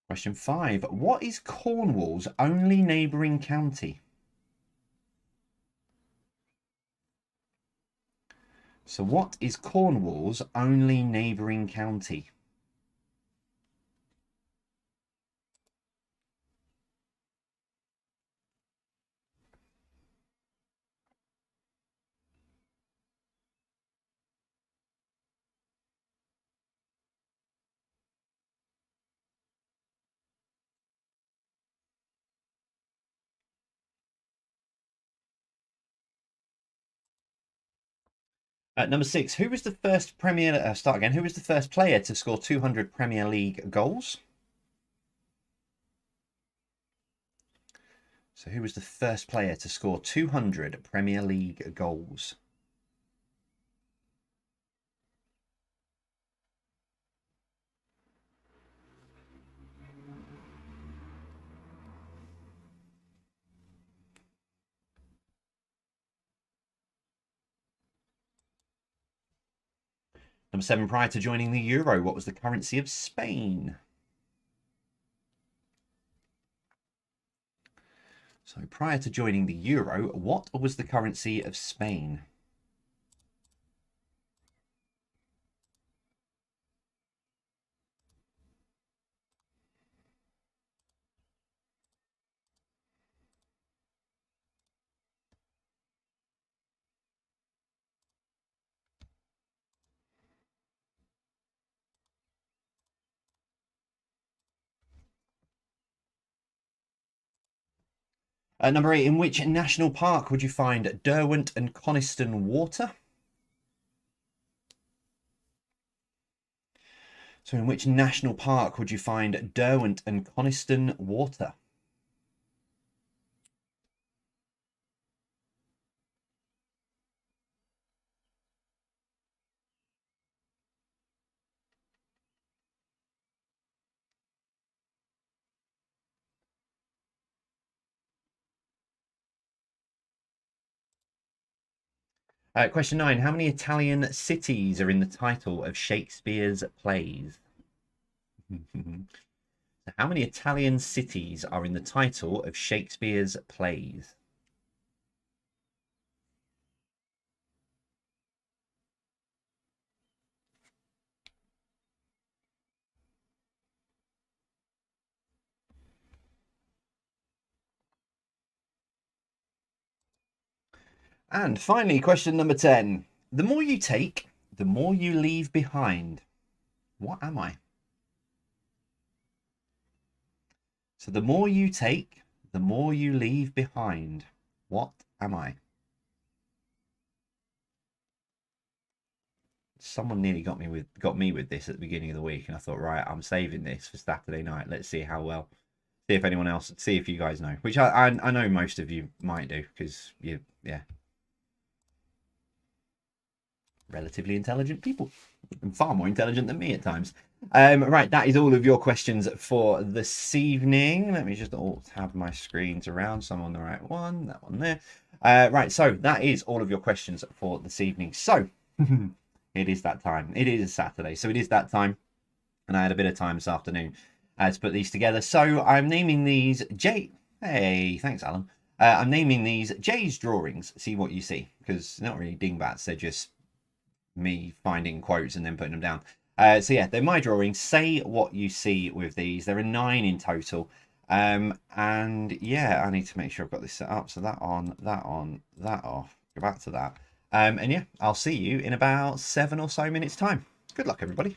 Question 5. What is Cornwall's only neighbouring county? So what is Cornwall's only neighbouring county? Number 6. Who was the first Who was the first player to score 200 Premier League goals? So who was the first player to score 200 Premier League goals? Number 7. Prior to joining the Euro, what was the currency of Spain? So prior to joining the Euro, what was the currency of Spain? Number 8. In which national park would you find Derwent and Coniston Water? So in which national park would you find Derwent and Coniston Water? Question 9. How many Italian cities are in the title of Shakespeare's plays? How many Italian cities are in the title of Shakespeare's plays? And finally, question number 10. The more you take, the more you leave behind. What am I? So the more you take, the more you leave behind. What am I? Someone nearly got me with this at the beginning of the week, and I thought, right, I'm saving this for Saturday night. Let's see how well. See if anyone else. See if you guys know. Which I know most of you might do, because yeah, relatively intelligent people, and far more intelligent than me at times. Right, that is all of your questions for this evening. Let me just alt-tab my screens around, so I'm on the right one. That one there. Right, so that is all of your questions for this evening. So it is that time. It is Saturday, so it is that time, and I had a bit of time this afternoon to put these together. So I'm naming these J. Hey, thanks, Alan. I'm naming these Jay's drawings. See what you see, because they're not really dingbats. They're just me finding quotes and then putting them down. So yeah, they're my drawings. Say what you see with these. There are 9 in total. And yeah, I need to make sure I've got this set up. So that on, that off. Go back to that. And yeah, I'll see you in about 7 or so minutes time. Good luck, everybody.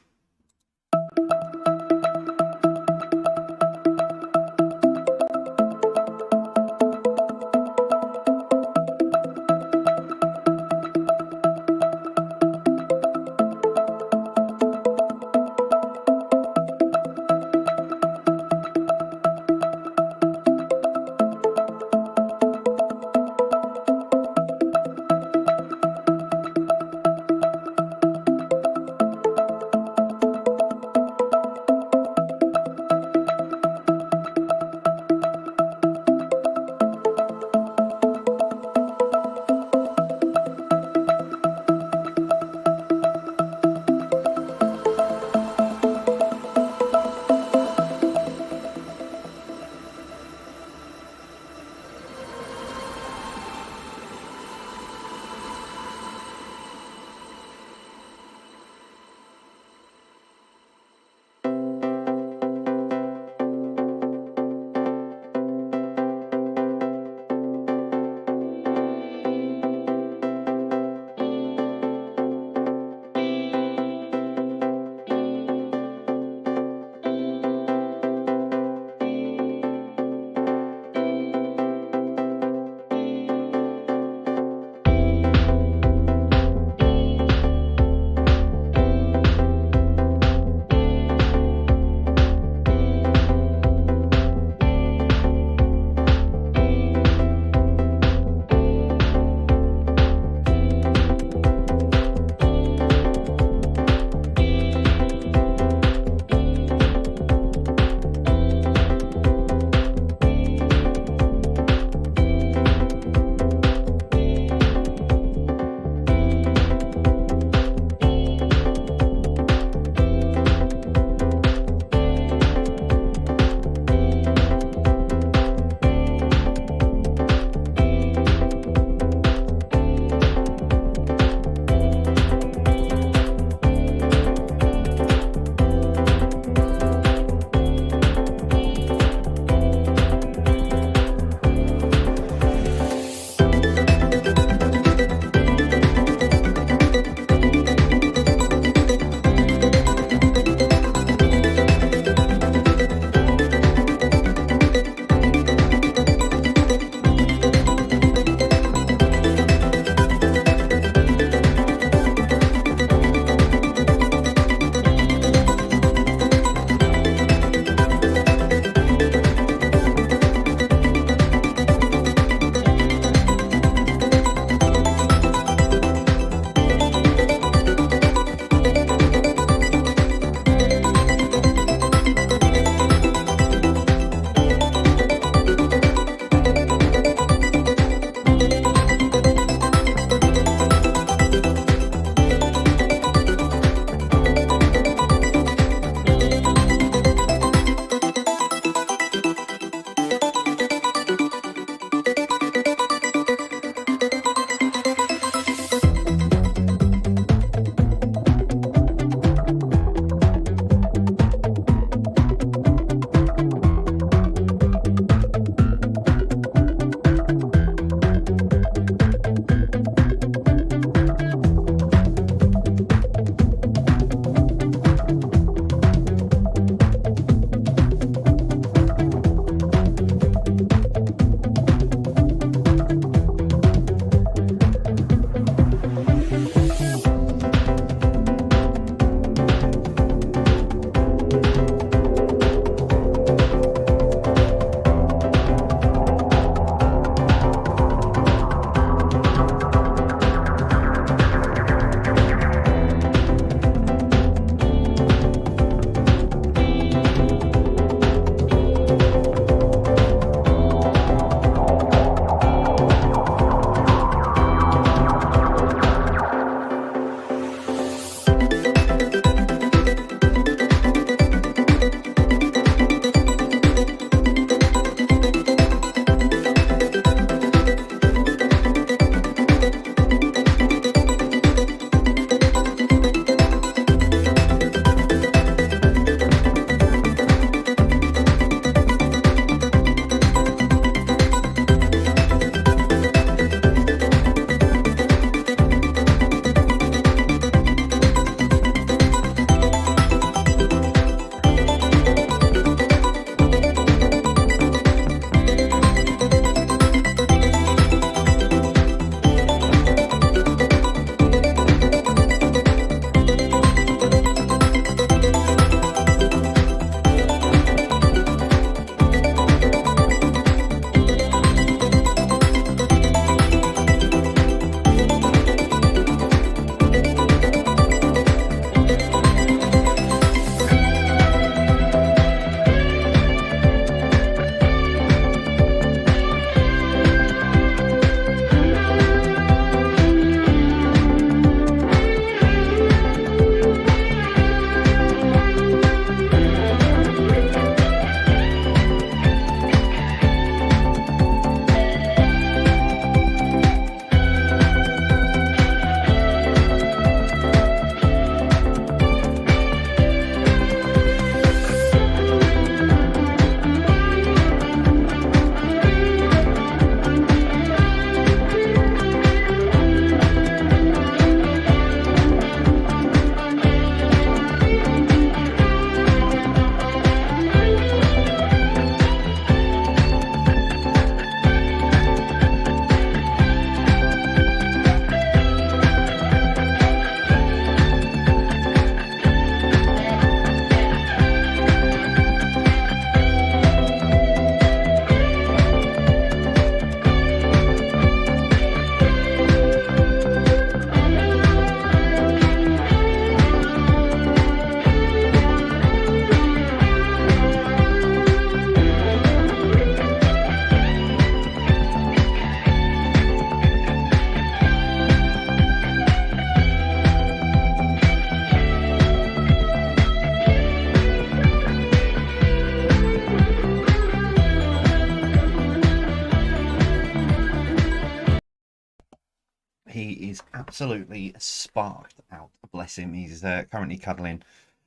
He is absolutely sparked out. Bless him. He's currently cuddling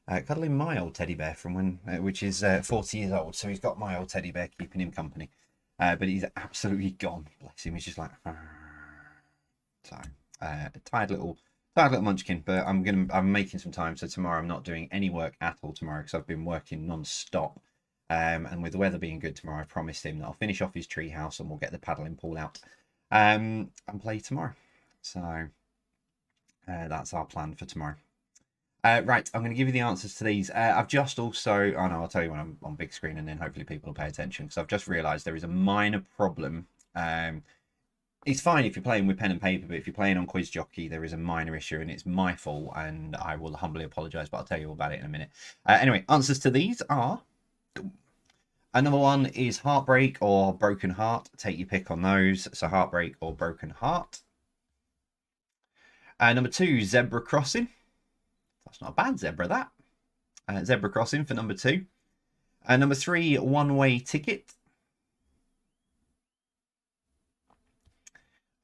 my old teddy bear from when, which is 40 years old. So he's got my old teddy bear keeping him company. But he's absolutely gone. Bless him. He's just like, so tired little munchkin. But I'm making some time. So tomorrow I'm not doing any work at all tomorrow because I've been working non-stop. And with the weather being good tomorrow, I promised him that I'll finish off his tree house and we'll get the paddling pool out and play tomorrow. So that's our plan for tomorrow. Right, I'm going to give you the answers to these. I've just also, oh no, I'll tell you when I'm on big screen and then hopefully people will pay attention because I've just realised there is a minor problem. It's fine if you're playing with pen and paper, but if you're playing on Quiz Jockey, there is a minor issue and it's my fault and I will humbly apologise, but I'll tell you all about it in a minute. Anyway, answers to these are... Number one is Heartbreak or Broken Heart. Take your pick on those. So Heartbreak or Broken Heart. Number two, Zebra Crossing. That's not a bad zebra, that. Zebra Crossing for number two. Number three, One Way Ticket.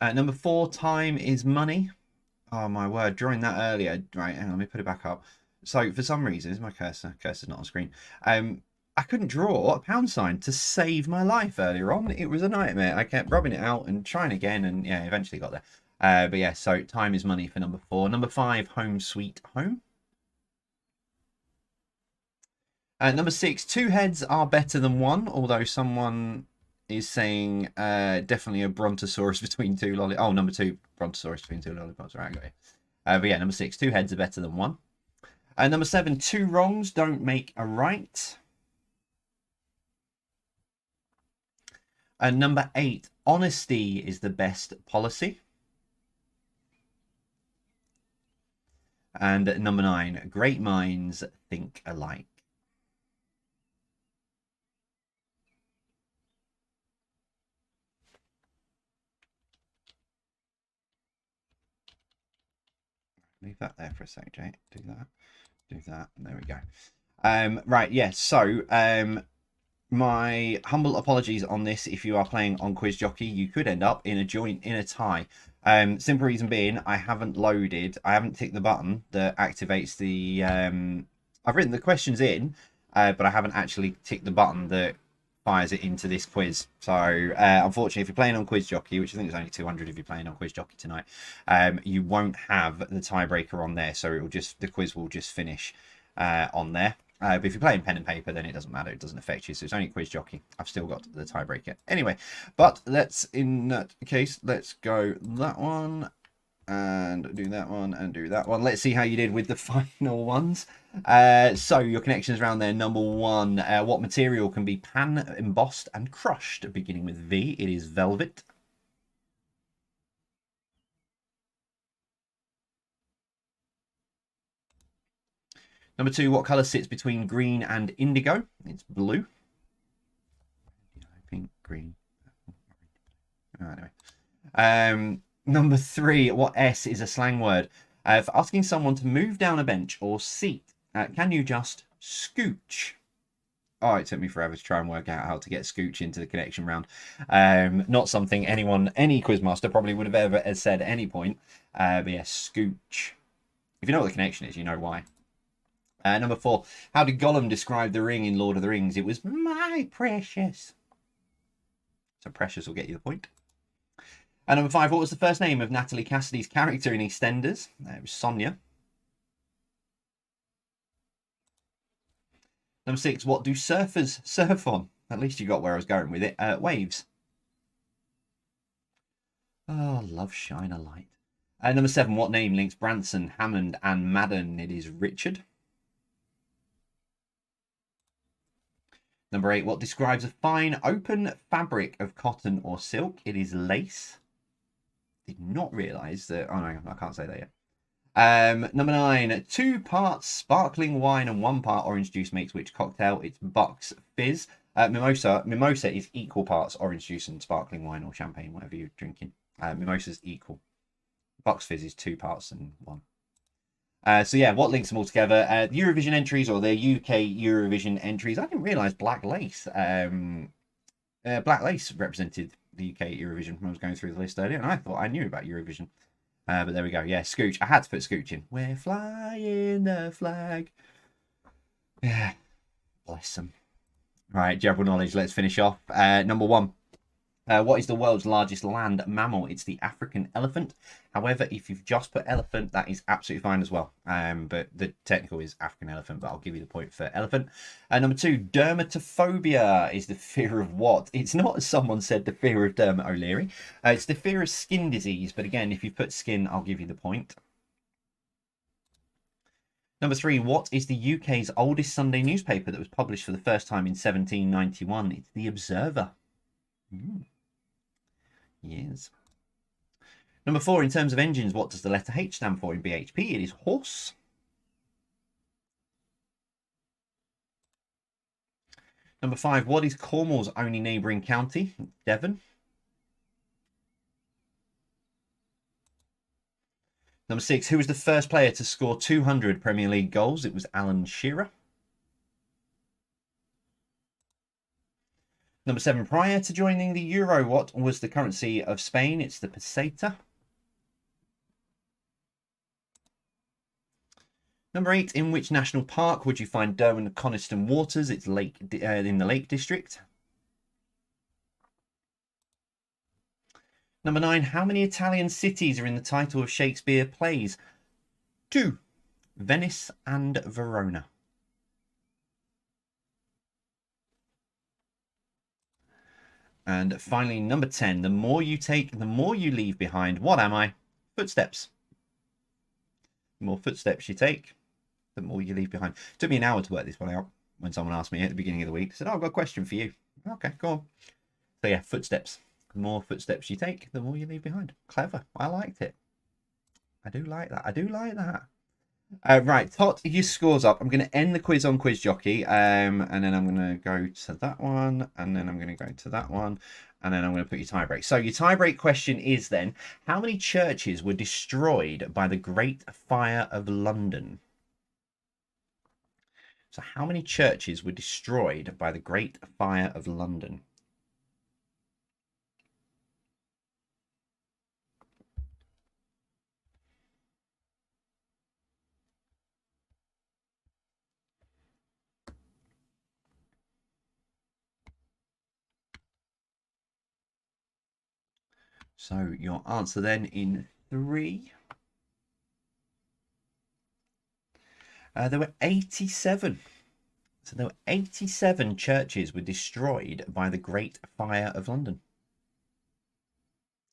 Number four, Time is Money. Oh, my word. Drawing that earlier. Right, hang on, let me put it back up. So, for some reason, is my cursor? Cursor's not on screen. I couldn't draw a pound sign to save my life earlier on. It was a nightmare. I kept rubbing it out and trying again, and yeah, eventually got there. But yeah, so Time is Money for number four. Number five, Home Sweet Home. Number six, Two Heads Are Better Than One, although someone is saying definitely a Brontosaurus between two lollipops. Oh, number two, Brontosaurus between two lollipops. Right, I got it. But yeah, number six, Two Heads Are Better Than One. Number seven, Two Wrongs Don't Make a Right. Number eight, Honesty is the Best Policy. And number nine, Great Minds Think Alike. Leave that there for a sec, Jay. Do that, and there we go. Right, yes, so my humble apologies on this. If you are playing on Quiz Jockey, you could end up in a tie. Simple reason being, I haven't ticked the button that activates the I've written the questions in, but I haven't actually ticked the button that fires it into this quiz. So unfortunately, if you're playing on Quiz Jockey, which I think is only 200 if you're playing on Quiz Jockey tonight, you won't have the tiebreaker on there, so the quiz will just finish on there. But if you're playing pen and paper, then it doesn't matter. It doesn't affect you. So it's only Quiz Jockey. I've still got the tiebreaker. Anyway, but in that case, let's go that one and do that one and do that one. Let's see how you did with the final ones. So your connections around there. Number one, what material can be pan embossed and crushed? Beginning with V, it is velvet. Number two, what colour sits between green and indigo? It's blue. Pink, green. Anyway. Number three, what S is a slang word? For asking someone to move down a bench or seat, can you just scooch? Oh, it took me forever to try and work out how to get scooch into the connection round. Not something any quizmaster probably would have ever said at any point. But yeah, scooch. If you know what the connection is, you know why. Number four, how did Gollum describe the ring in Lord of the Rings? It was my precious. So precious will get you the point. And number five, what was the first name of Natalie Cassidy's character in EastEnders? It was Sonia. Number six, what do surfers surf on? At least you got where I was going with it. Waves. Oh, love shine a light. Number seven, what name links Branson, Hammond, and Madden? It is Richard. Number eight, what describes a fine open fabric of cotton or silk? It is lace. Did not realise that. Oh no, I can't say that yet. Number nine, 2 parts sparkling wine and 1 part orange juice makes which cocktail? It's Bucks Fizz. Mimosa is equal parts orange juice and sparkling wine or champagne, whatever you're drinking. Mimosa's equal. Bucks Fizz is 2 parts and 1. So yeah, what links them all together? Eurovision entries or the UK Eurovision entries. I didn't realise Black Lace. Black Lace represented the UK Eurovision when I was going through the list earlier, and I thought I knew about Eurovision. But there we go. Yeah, Scooch. I had to put Scooch in. We're flying the flag. Yeah, bless them. Right, general knowledge. Let's finish off. Number 1. What is the world's largest land mammal? It's the African elephant. However, if you've just put elephant, that is absolutely fine as well. But the technical is African elephant, but I'll give you the point for elephant. Number 2, dermatophobia is the fear of what? It's not, as someone said, the fear of Dermot O'Leary. It's the fear of skin disease. But again, if you put skin, I'll give you the point. Number 3, what is the UK's oldest Sunday newspaper that was published for the first time in 1791? It's The Observer. Yes. Number 4, in terms of engines, what does the letter H stand for in BHP? It is horse. Number 5, what is Cornwall's only neighbouring county? Devon. Number 6, who was the first player to score 200 Premier League goals? It was Alan Shearer. Number 7, prior to joining the Euro, what was the currency of Spain? It's the peseta. Number 8, in which national park would you find Derwent-Coniston Waters? It's in the Lake District. Number 9, how many Italian cities are in the title of Shakespeare plays? 2, Venice and Verona. And finally, number 10, the more you take, the more you leave behind. What am I? Footsteps. The more footsteps you take, the more you leave behind. It took me an hour to work this one out when someone asked me at the beginning of the week. I said, oh, I've got a question for you. Okay, go on. So yeah, footsteps. The more footsteps you take, the more you leave behind. Clever. I liked it. I do like that. I do like that. Right, tot your scores up. I'm going to end the quiz on Quiz Jockey, and then I'm going to go to that one, and then I'm going to go to that one, and then I'm going to put your tiebreak. So your tiebreak question is then, how many churches were destroyed by the Great Fire of London? So how many churches were destroyed by the Great Fire of London? So your answer then in 3. There were 87. So there were 87 churches were destroyed by the Great Fire of London.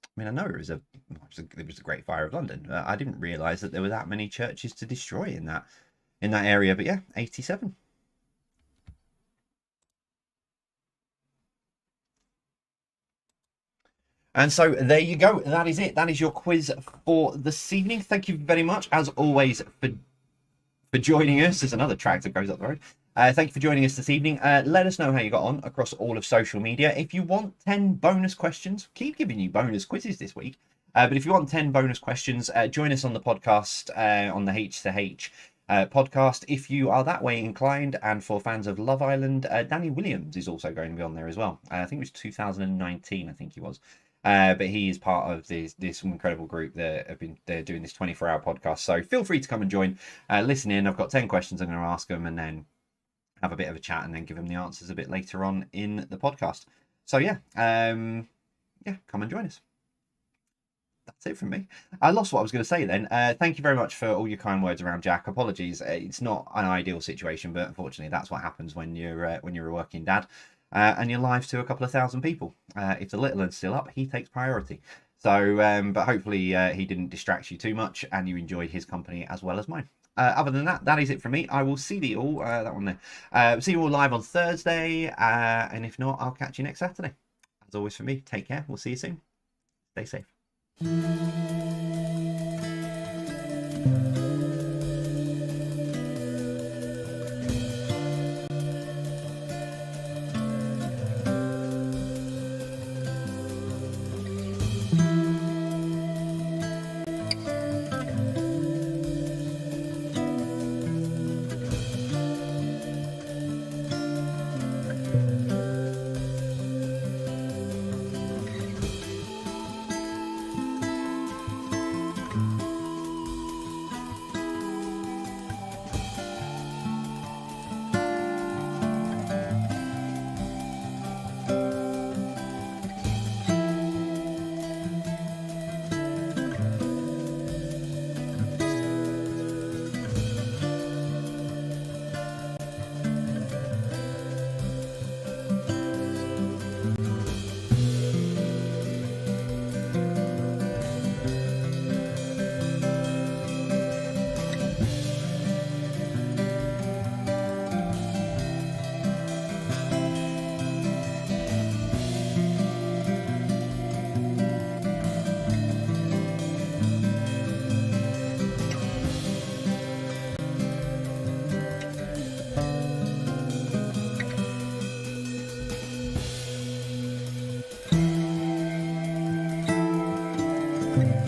I mean, I know it was a Great Fire of London. I didn't realise that there were that many churches to destroy in that area. But yeah, 87. And so there you go. That is it. That is your quiz for this evening. Thank you very much, as always, for joining us. There's another tractor goes up the road. Thank you for joining us this evening. Let us know how you got on across all of social media. If you want 10 bonus questions, keep giving you bonus quizzes this week. But if you want 10 bonus questions, join us on the podcast, on the H2H podcast, if you are that way inclined. And for fans of Love Island, Danny Williams is also going to be on there as well. I think it was 2019, I think he was. But he is part of this incredible group that they're doing this 24-hour podcast. So feel free to come and join, listen in. I've got 10 questions I'm going to ask them, and then have a bit of a chat, and then give them the answers a bit later on in the podcast. So yeah, come and join us. That's it from me. I lost what I was going to say then. Thank you very much for all your kind words around Jack. Apologies, it's not an ideal situation, but unfortunately that's what happens when you're a working dad. And you're live to a couple of thousand people. If the little one's still up, he takes priority. So, but hopefully he didn't distract you too much, and you enjoyed his company as well as mine. Other than that, that is it from me. I will see you all, that one there. See you all live on Thursday, and if not, I'll catch you next Saturday. As always for me, take care. We'll see you soon. Stay safe. Bye.